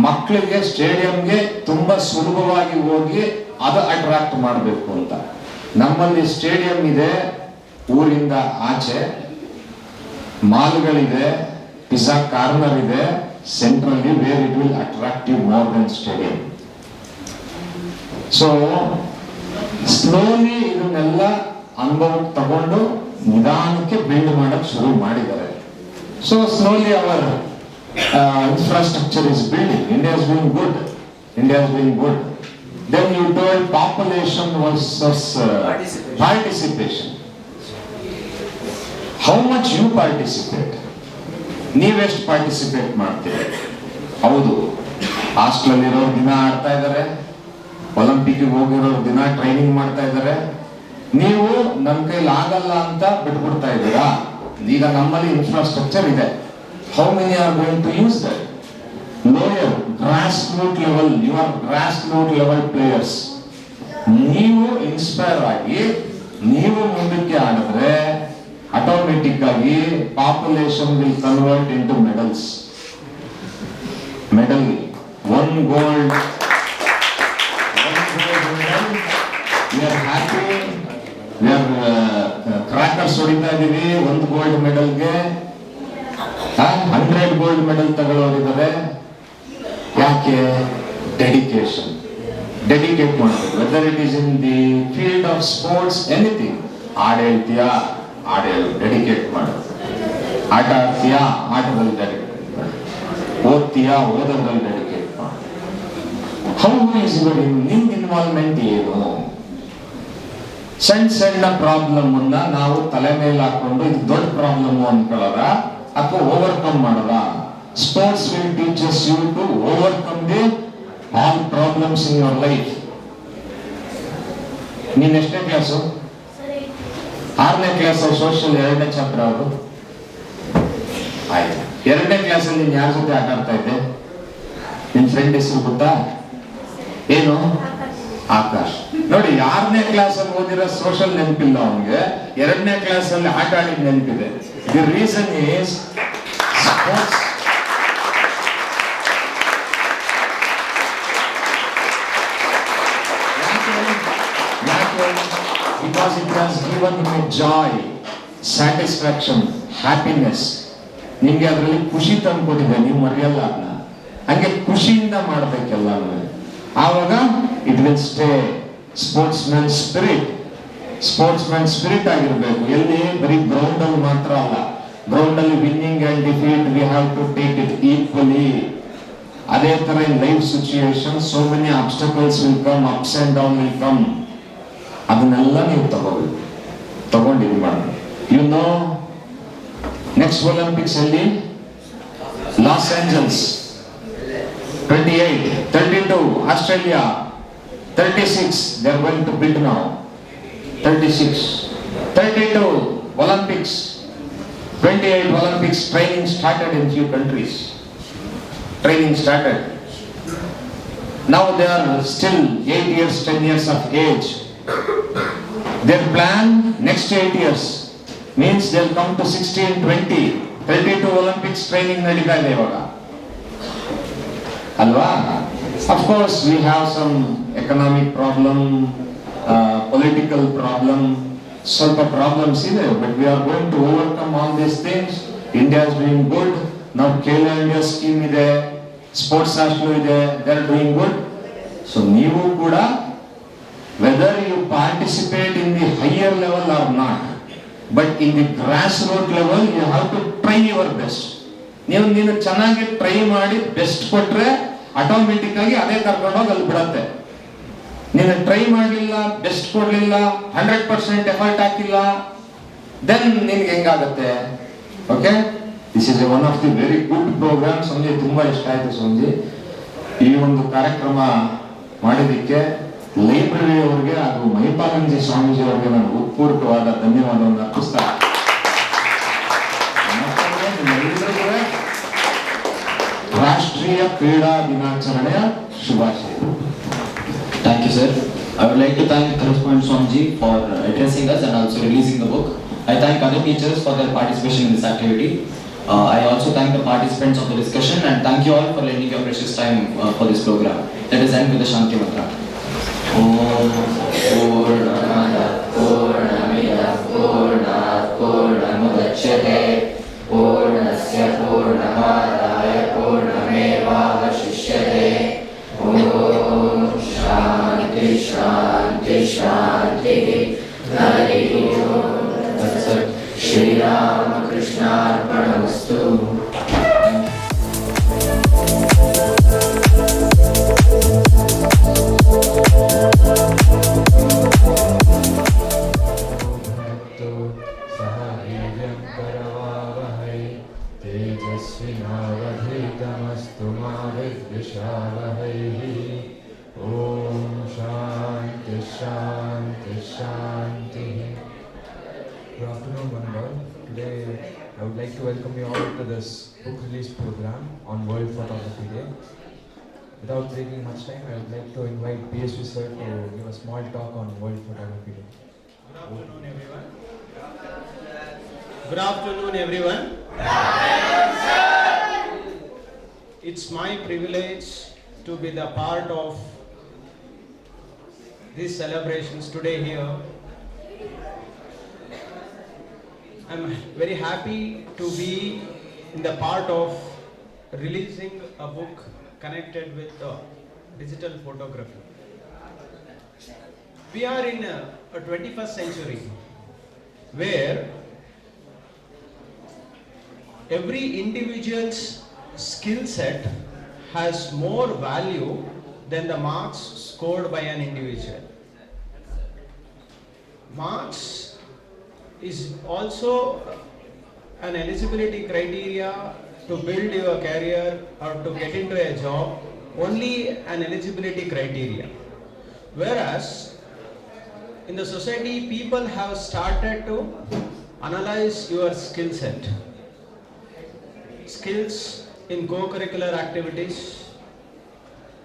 ಮಕ್ಕಳಿಗೆ ಸ್ಟೇಡಿಯಂಗೆ ತುಂಬಾ ಸುಲಭವಾಗಿ ಹೋಗಿ ಅದು ಅಟ್ರಾಕ್ಟ್ ಮಾಡಬೇಕು ಅಂತ. ನಮ್ಮಲ್ಲಿ ಸ್ಟೇಡಿಯಂ ಇದೆ, ಊರಿಂದ ಆಚೆ ಮಾಲ್ಗಳಿದೆ, ಪಿಜ್ಜಾ ಕಾರ್ನರ್ ಇದೆ ಸೆಂಟ್ರಲ್ಲಿ, where it will attract you more then stadium. So slowly ಇದನ್ನೆಲ್ಲ ಅನುಭವ ತಗೊಂಡು ನಿಧಾನಕ್ಕೆ ಬಿಲ್ಡ್ ಮಾಡಕ್ ಶುರು ಮಾಡಿದ್ದಾರೆ. So slowly our infrastructure is building. India is doing good. India is doing good. Then you told population versus participation. How much you participate? ನೀವೆಷ್ಟು participate ಮಾಡ್ತೀರಿ? ಹೌದು, ಹಾಸ್ಟೆಲ್ ಇರೋರು ದಿನ ಆಡ್ತಾ ಇದ್ದಾರೆ, ಒಲಿಂಪಿಕ್ ಹೋಗಿರೋರು ದಿನ ಟ್ರೈನಿಂಗ್ ಮಾಡ್ತಾ ಇದ್ದಾರೆ. ನೀವು ನನ್ನ ಕೈಲಿ ಆಗಲ್ಲ ಅಂತ ಬಿಟ್ಬಿಡ್ತಾ ಇದ್ದೀರಾ. ಈಗ ನಮ್ಮಲ್ಲಿ ಇನ್ಫ್ರಾಸ್ಟ್ರಕ್ಚರ್ ಇದೆ. How many are going to use that? Lower, grassroots level, you are grassroots level players. ನೀವು ಇನ್ಸ್ಪೈರ್ ಆಗಿ ನೀವು ಮುಂದಕ್ಕೆ ಆಡಿದ್ರೆ ಆಟೋಮೆಟಿಕ್ ಆಗಿ population will convert into medals. Medal, one gold medal. We are happy. We are crackers ಹೊಡಿತಾ ಇದೀವಿ. 1 gold ಮೆಡಲ್ಗೆ 100 gold medal ತಗೊಳ್ಳೋರಿದ್ದಾರೆ. ಯಾಕೆ? Dedication. Dedicate ಮಾಡಬೇಕು. Whether it is in the field of sports, anything. ಹಾಡು ಹೇಳ್ತೀಯಾ, ಹಾಡು ಹೇಳು, ಡೆಡಿಕೇಟ್ ಮಾಡು. ಆಟ ಆಡ್ತೀಯಾ, ಆಟದಲ್ಲಿ ಡೆಡಿಕೇಟ್ ಮಾಡು. ಓದ್ತೀಯಾ, ಓದೋದ್ರಲ್ಲಿ ಡೆಡಿಕೇಟ್ ಮಾಡು. ಹೌ ಈಸ್ ಯುವರ್ ನಿಮ್ ಇನ್ವಾಲ್ವ್ಮೆಂಟ್ ಏನು? ಸಣ್ಣ ಸಣ್ಣ ಪ್ರಾಬ್ಲಮ್ ಅನ್ನ ನಾವು ತಲೆ ಮೇಲೆ ಹಾಕೊಂಡು ಇದು ದೊಡ್ಡ ಪ್ರಾಬ್ಲಮ್ ಅನ್ಕೊಳ್ಳೋದ ಅಥವಾ ಓವರ್ಕಮ್ ಮಾಡೋದ? Sports will teaches you to overcome the all problems in your life. ನೀನ್ ಎಷ್ಟನೇ ಕ್ಲಾಸು? 6ನೇ ಕ್ಲಾಸ್. ಸೋಷಿಯಲ್ 2ನೇ ಚಾಪ್ಟರ್ ಅವರು. ಆಯ್ತು. 2ನೇ ಕ್ಲಾಸಲ್ಲಿ ನೀನ್ ಯಾರ ಜೊತೆ ಆಟ ಆಡ್ತಾ ಇದ್ದೆ? ನಿನ್ ಫ್ರೆಂಡ್ ಹೆಸರು ಗೊತ್ತಾ? ಏನು? ಆಕಾಶ್. ನೋಡಿ, 6ನೇ ಕ್ಲಾಸ್ ಅಲ್ಲಿ ಓದಿರೋ ಸೋಷಿಯಲ್ ನೆನಪಿಲ್ಲ ಅವನಿಗೆ, 2ನೇ ಕ್ಲಾಸ್ ಅಲ್ಲಿ ಆಟ ಆಡಿದ ನೆನಪಿದೆ. The reason is sports. Because it has given him a joy, satisfaction, happiness. ನಿಮ್ಗೆ ಅದರಲ್ಲಿ ಖುಷಿ ತಂದ್ಕೊಟ್ಟಿದೆ, ನೀವು ಮರೆಯಲ್ಲ ಅದನ್ನ. ಹಂಗೆ ಖುಷಿಯಿಂದ ಮಾಡ್ಬೇಕೆಲ್ಲ. ಆವಾಗ it will stay. Sportsman spirit, sportsman spirit ಆಗಿರ್ಬೇಕು. ಎಲ್ಲಿ? ಬರೀ ಗ್ರೌಂಡ್ ಅಲ್ಲಿ ಮಾತ್ರ ಅಲ್ಲ. ಗ್ರೌಂಡ್ ಅಲ್ಲಿ winning and defeat we have to take it equally. ಅದೇ ತರ in life situation so many obstacles will come, ups and down will come. ಅದನ್ನೆಲ್ಲ ನೀವು ತಗೊಂಡು ಇದು ಮಾಡಿ. ಯು ನೋ, ನೆಕ್ಸ್ಟ್ ಒಲಿಂಪಿಕ್ಸ್ ಅಲ್ಲಿ Los Angeles 28, 32 Australia, 36 they are going to build now. 36, 32 Olympics, 28 Olympics. Training started in few countries. Training started. Now they are still 8 years, 10 years of age. Their plan next 8 years means they'll come to 16, 20, 32 Olympics training ನಡೀತಾ ಇದೆ ಇವಾಗ ಅಲ್ವಾ? Of course we have some economic problem, political problem, ಸ್ವಲ್ಪ problems ಇದೆ, but we are going to overcome all these things. India is doing good. Now Khelo India scheme ಇದೆ, sports hostel ಇದೆ, they are doing good. So ನೀವು ಕೂಡ, whether you participate in the higher level or not, but in the grassroots level you have to try your best. ನೀನು ಚೆನ್ನಾಗಿ try ಮಾಡಿ best ಕೊಟ್ರೆ automatic ಆಗಿ ಅದೇ ಕರ್ಕೊಂಡೋಗಿ ಅಲ್ಲಿ ಬಿಡತ್ತೆ. ನೀನು ಟ್ರೈ ಮಾಡಲಿಲ್ಲ, ಬೆಸ್ಟ್ ಕೊಡಲಿಲ್ಲ, 100% ಎಫರ್ಟ್ ಹಾಕಿಲ್ಲ, ದೆನ್ ನಿನ್ಗೆ ಹೆಂಗಾಗತ್ತೆ? Okay, this is one of the very good program. ಸಂಜೆ ತುಂಬಾ ಇಷ್ಟ ಆಯ್ತು ಸಂಜೆ ಈ ಒಂದು ಕಾರ್ಯಕ್ರಮ ಮಾಡಿದ್ದಕ್ಕೆ. ಲೈಬ್ರರಿ ಅವರಿಗೆ ಹಾಗೂ ಮಹಿಪಾಲಂಜಿ ಸ್ವಾಮೀಜಿ ಅವರಿಗೆ ನಾನು ಉತ್ಪೂರ್ವಕವಾದ ಧನ್ಯವಾದವನ್ನು ಅರ್ಪಿಸ್ತಾ ರಾಷ್ಟ್ರೀಯ ಕ್ರೀಡಾ ದಿನಾಚರಣೆಯ ಶುಭಾಶಯಗಳು. Thank you, sir. I would like to thank Correspondent Swamiji for addressing us and also releasing the book. I thank other teachers for their participation in this activity. I also thank the participants of the discussion and thank you all for lending your precious time for this program. Let us end with the Shanti Mantra. Om Purnamada Purnamida Purnat Purnamudachyate Purnasya Purnamadaya Purnamevavashishyate. Om Shanti Shanti Shanti. Hari Om Tat Sat. Shri Ramakrishna Arpanamastu. तेजस्विनावधीतमस्तु मा विद्विषावहैः. ॐ शान्ति शान्ति शान्तिः. Good afternoon, one and all. Today I would like to welcome you all to this book release program on World Photography Day. Without taking much time, I would like to invite PSV sir to give a small talk on World Photography Day. Good afternoon, everyone. Good afternoon, everyone. It's my privilege to be the part of these celebrations today here. I'm very happy to be in the part of releasing a book connected with digital photography. We are in a 21st century where every individual's skill set has more value than the marks scored by an individual. Marks is also an eligibility criteria to build your career or to get into a job, only an eligibility criteria. Whereas in the society, people have started to analyze your skill set. Skills in co-curricular activities.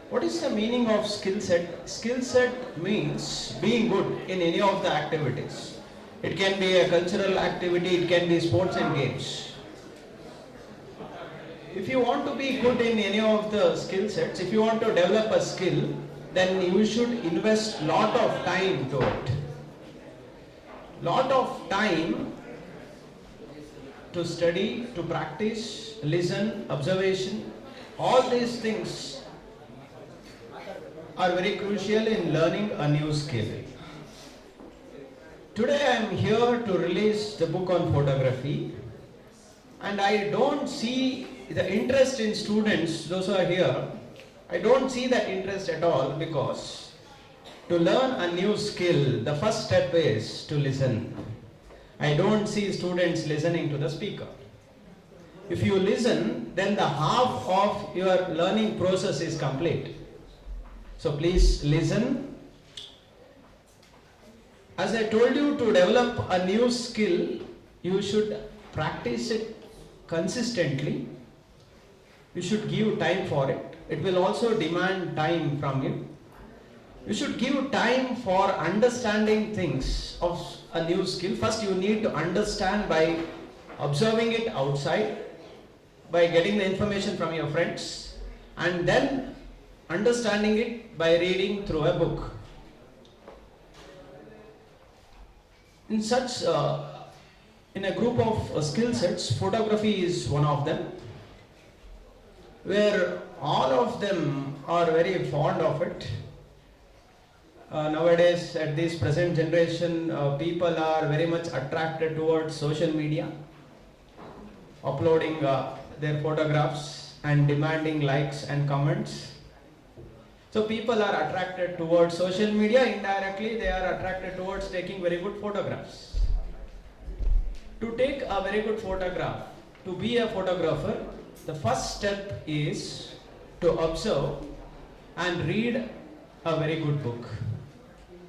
What is the meaning of skill set? Skill set means being good in any of the activities. It can be a cultural activity, it can be sports and games. If you want to be good in any of the skill sets, if you want to develop a skill, then you should invest lot of time to it. Lot of time to study, to practice, listen, observation. All these things are very crucial in learning a new skill. Today I am here to release the book on photography, and I don't see the interest in students, those who are here, I don't see that interest at all, because to learn a new skill, the first step is to listen. I don't see students listening to the speaker. If you listen, then the half of your learning process is complete. So please listen. As I told you, to develop a new skill, you should practice it consistently. You should give time for it. It will also demand time from you. You should give time for understanding things of a new skill. First, you need to understand by observing it outside, by getting the information from your friends, and then understanding it by reading through a book. In such, in a group of skill sets, photography is one of them, where all of them are very fond of it. Nowadays, at this present generation, people are very much attracted towards social media, uploading their photographs and demanding likes and comments. So people are attracted towards social media. Indirectly, they are attracted towards taking very good photographs. To take a very good photograph, to be a photographer, the first step is to observe and read a very good book.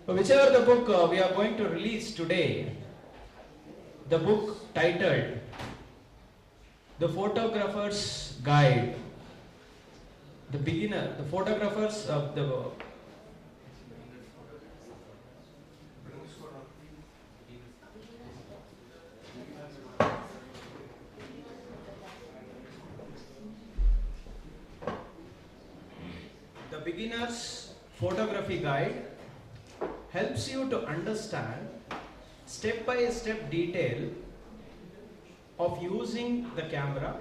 So whichever the book we are going to release today, the book titled The Photographer's Guide, the beginner, the photographers of the beginner's photography guide helps you to understand step-by-step detail of using the camera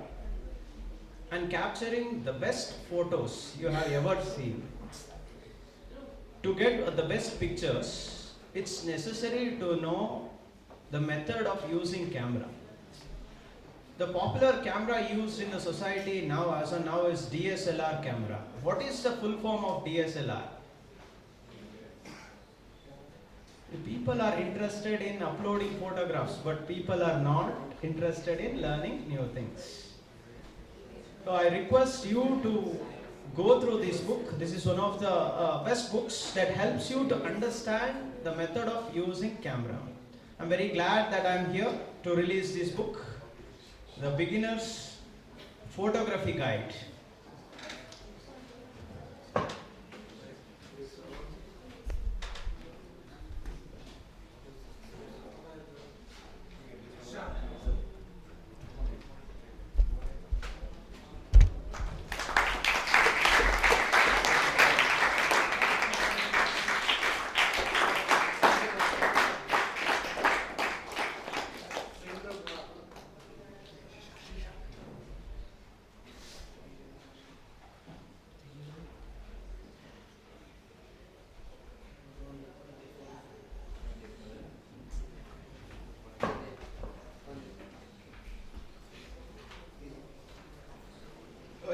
and capturing the best photos you have ever seen. To get the best pictures, it's necessary to know the method of using camera. The popular camera used in the society now, as of now, is DSLR camera. What is the full form of DSLR? People are interested in uploading photographs, but people are not interested in learning new things. So I request you to go through this book. This is one of the best books that helps you to understand the method of using camera. I'm very glad that I'm here to release this book, The Beginner's Photography Guide.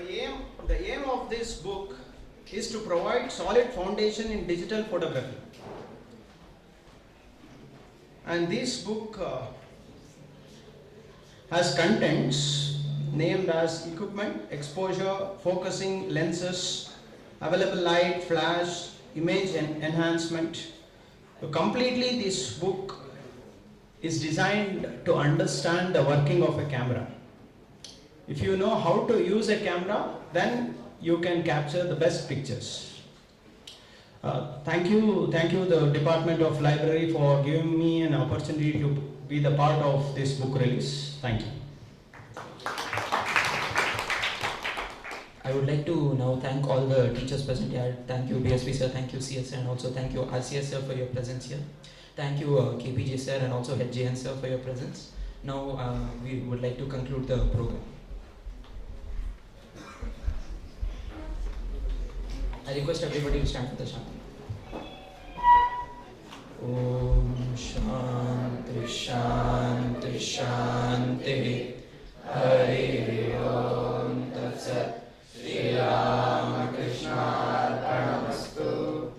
the aim of this book is to provide solid foundation in digital photography. And this book has contents named as equipment, exposure, focusing, lenses, available light, flash, image and enhancement. So completely this book is designed to understand the working of a camera. If you know how to use a camera, then you can capture the best pictures. Thank you the Department of Library for giving me an opportunity to be the part of this book release. Thank you. I would like to now thank all the teachers present here. Thank you BSP sir, thank you CS sir, and also thank you RCS sir for your presence here. Thank you KPJ sir and also HJN sir for your presence. Now we would like to conclude the program. I request everybody to stand for the Shanti. Om Shanti Shanti Shanti Hari Om Tat Sat Shri Ram Krishna Arpanamastu.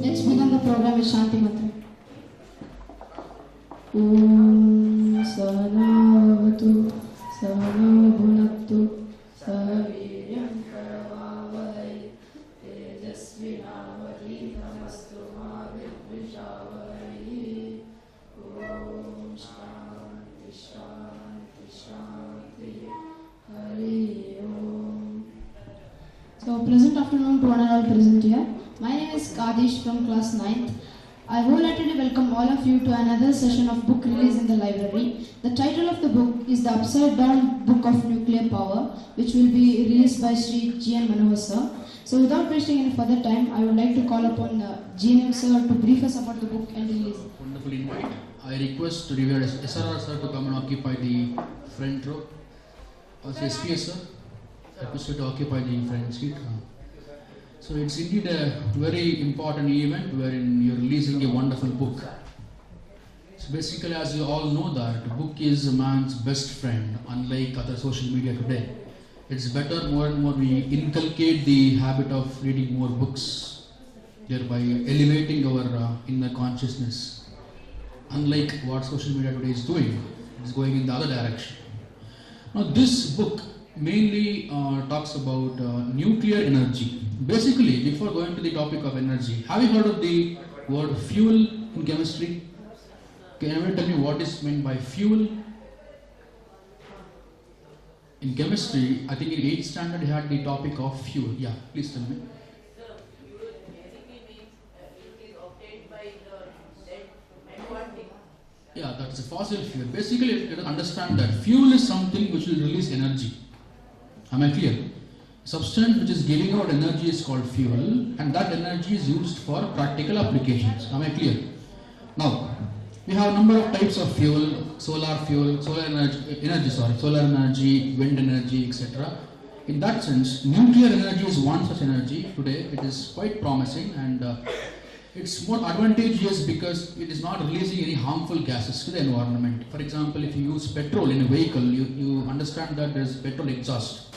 Let's begin the program with Shanti Mantra. Om Sahanavatu Sahana Bhunaktu Sahaviryam Karavavai Tejasvinavadhitamastu Ma Vidvishavai. Om Shanti Shanti Shanti Hari Om. So pleasant afternoon to one and all present here. My name is Kadish from class 9th. I wholeheartedly welcome all of you to another session of book release in the library. The title of the book is The Upside Down Book of Nuclear Power, which will be released by Sri G.N. Manohar sir. So without wasting any further time, I would like to call upon G.N. sir to brief us about the book and release. Wonderful invite. I request Revere SRR sir to come and occupy the front row. Also SPS sir, I request you to occupy the front seat. So it's indeed a very important event wherein you're releasing a wonderful book. So basically, as you all know, that book is a man's best friend, unlike other social media today. It's better more and more we inculcate the habit of reading more books, thereby elevating our inner consciousness. Unlike what social media today is doing, it's going in the other direction. Now this book mainly talks about nuclear energy. Basically, before going to the topic of energy, have you heard of the word fuel in chemistry? Can anyone tell me what is meant by fuel? In chemistry, I think in 8th standard you had the topic of fuel. Yeah, please tell me. Yeah, that's a fossil fuel. Basically, let us understand that fuel is something which will release energy. Am I clear? Substance which is giving out energy is called fuel, and that energy is used for practical applications. Am I clear? Now, we have a number of types of fuel: solar energy, wind energy, etc. In that sense, nuclear energy is one such energy. Today, it is quite promising, and it's more advantageous because it is not releasing any harmful gases to the environment. For example, if you use petrol in a vehicle, you understand that there is petrol exhaust,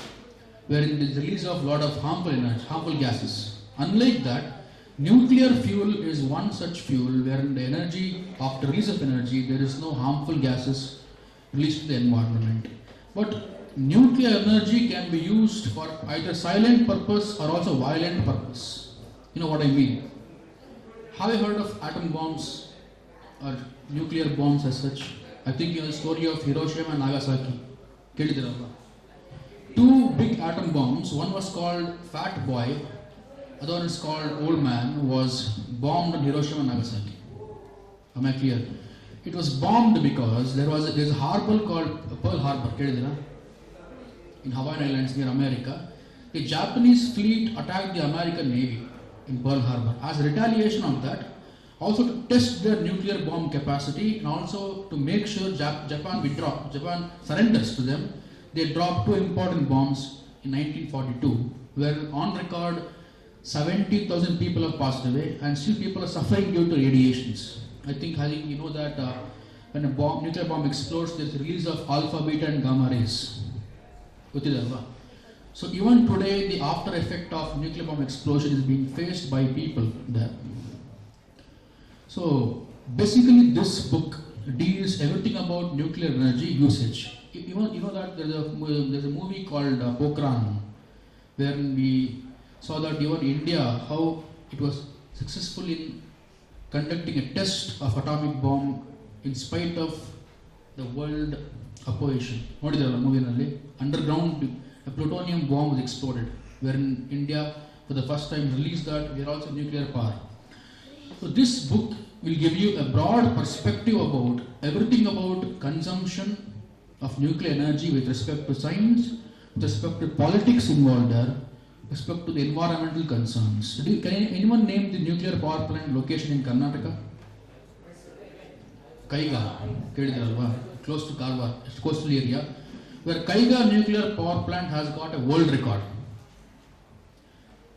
wherein there is release of a lot of harmful gases. Unlike that, nuclear fuel is one such fuel wherein the energy, after release of energy, there is no harmful gases released to the environment. But nuclear energy can be used for either silent purpose or also violent purpose. You know what I mean? Have you heard of atom bombs or nuclear bombs as such? I think you know the story of Hiroshima and Nagasaki. Two big atom bombs, one was called Fat Boy, other one is called Old Man, was bombed on Hiroshima and Nagasaki. Am I clear? It was bombed because there's a harbor called Pearl Harbor, in Hawaiian Islands near America. The Japanese fleet attacked the American Navy in Pearl Harbor. As a retaliation of that, also to test their nuclear bomb capacity and also to make sure Japan surrenders to them, they dropped two important bombs in 1942, where on record 70,000 people have passed away and still people are suffering due to radiations. I think you know that when a nuclear bomb explodes, there is a release of alpha, beta, and gamma rays. Gottidalva? So even today, the after effect of nuclear bomb explosion is being faced by people there. So basically, this book deals everything about nuclear energy usage. You know that there's a movie called Pokhran, where we saw that even India, how it was successful in conducting a test of atomic bomb in spite of the world opposition. What is the movie? Underground, a plutonium bomb was exploded, wherein India for the first time released that we are also nuclear power. So this book will give you a broad perspective about everything about consumption of nuclear energy with respect to science, with respect to politics involved there, with respect to the environmental concerns. Can anyone name the nuclear power plant location in Karnataka? Kaiga, close to Karwar, coastal area, where Kaiga nuclear power plant has got a world record.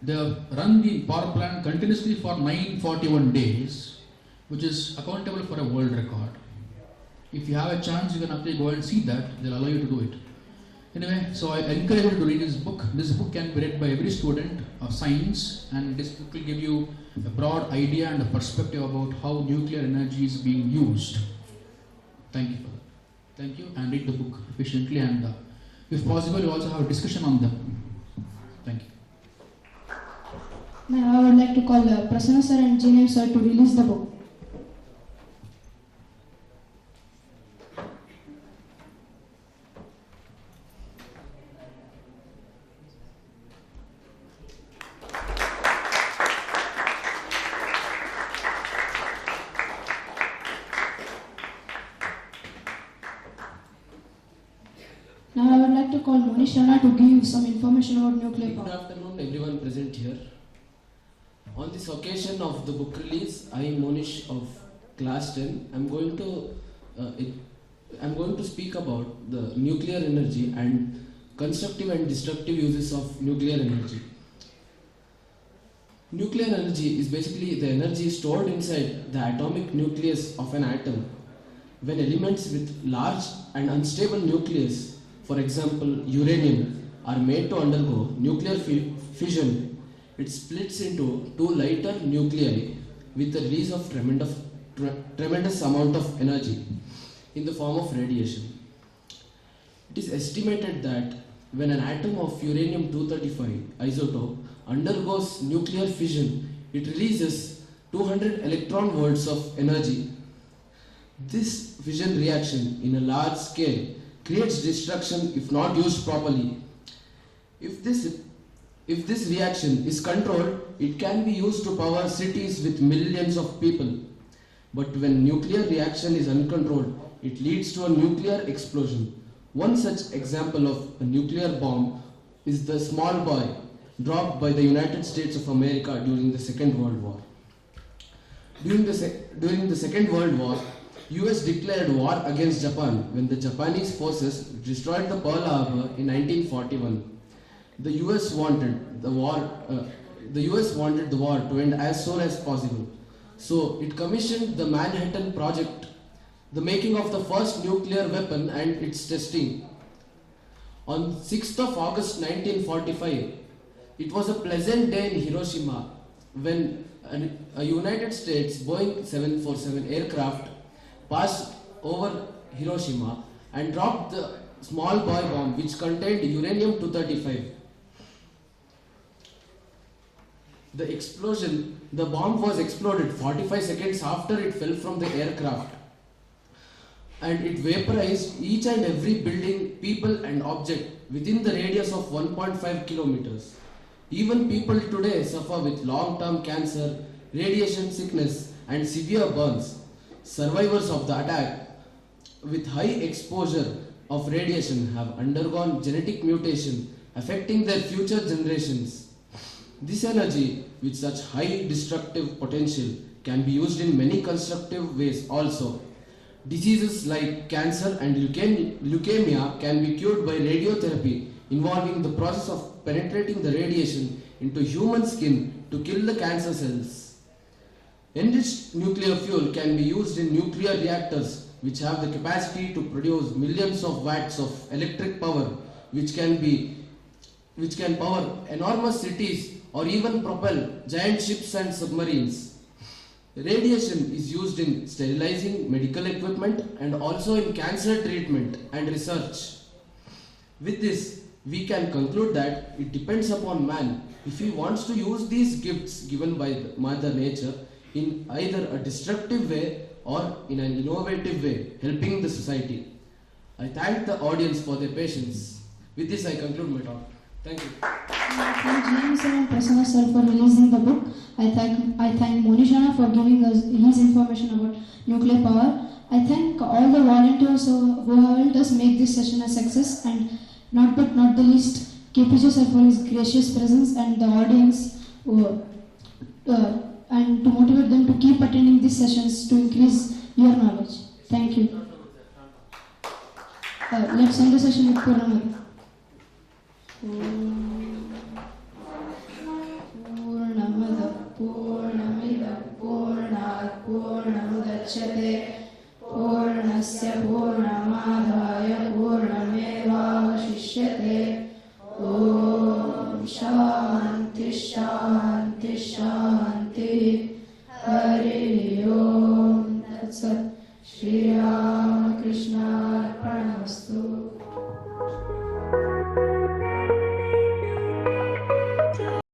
They have run the power plant continuously for 941 days, which is accountable for a world record. If you have a chance, you can actually go and see that. They'll allow you to do it. Anyway, so I encourage you to read this book. This book can be read by every student of science, and this book will give you a broad idea and a perspective about how nuclear energy is being used. Thank you for that. Thank you, and read the book efficiently, and if possible, you also have a discussion on them. Thank you. Now I would like to call Prasanna sir and Jinay sir to release the book. Now I would like to call Vidyashala to give some information about nuclear Good power. afternoon, everyone present here. On this occasion of the book release, I am Monish of class 10. I'm going to speak about the nuclear energy and constructive and destructive uses of nuclear energy. Nuclear energy is basically the energy stored inside the atomic nucleus of an atom. When elements with large and unstable nucleus, for example uranium, are made to undergo nuclear fission, it splits into two lighter nuclei with the release of tremendous amount of energy in the form of radiation. It is estimated that when an atom of uranium-235 isotope undergoes nuclear fission, it releases 200 electron volts of energy. This fission reaction in a large scale creates destruction if not used properly. If this reaction is controlled, it can be used to power cities with millions of people. But when nuclear reaction is uncontrolled, it leads to a nuclear explosion. One such example of a nuclear bomb is the small boy dropped by the United States of America during the Second World War. During the Second World War, US declared war against Japan when the Japanese forces destroyed the Pearl Harbor in 1941. The US wanted the war to end as soon as possible. So it commissioned the Manhattan Project, the making of the first nuclear weapon and its testing. On 6th of August 1945, it was a pleasant day in Hiroshima when a United States Boeing 747 aircraft passed over Hiroshima and dropped the small boy bomb which contained uranium-235. The bomb was exploded 45 seconds after it fell from the aircraft, and it vaporized each and every building, people and object within the radius of 1.5 kilometers. Even people today suffer with long-term cancer, radiation sickness and severe burns. Survivors of the attack with high exposure of radiation have undergone genetic mutation affecting their future generations. This energy with such high destructive potential can be used in many constructive ways also. Diseases like cancer and leukemia can be cured by radiotherapy involving the process of penetrating the radiation into human skin to kill the cancer cells. Enriched nuclear fuel can be used in nuclear reactors which have the capacity to produce millions of watts of electric power which can power enormous cities or even propel giant ships and submarines. Radiation is used in sterilizing medical equipment and also in cancer treatment and research. With this, we can conclude that it depends upon man if he wants to use these gifts given by Mother Nature in either a destructive way or in an innovative way, helping the society. I thank the audience for their patience. With this, I conclude my talk. Thank you. I thank James and Prasanna sir for releasing the book. I thank Monishana for giving us his information about nuclear power. I thank all the volunteers who have helped us make this session a success, and not the least, KPJ sir for his gracious presence and the audience, and to motivate them to keep attending these sessions to increase your knowledge. Thank you. Let's end the session with Purnamati. Purnamada Purnamida Purnat Purnamudachyate Purnasya Purnamadaya Purnamevavashishyate. Om Shanti Shanti Shanti. Hari Om Tat Sat. Shri Ram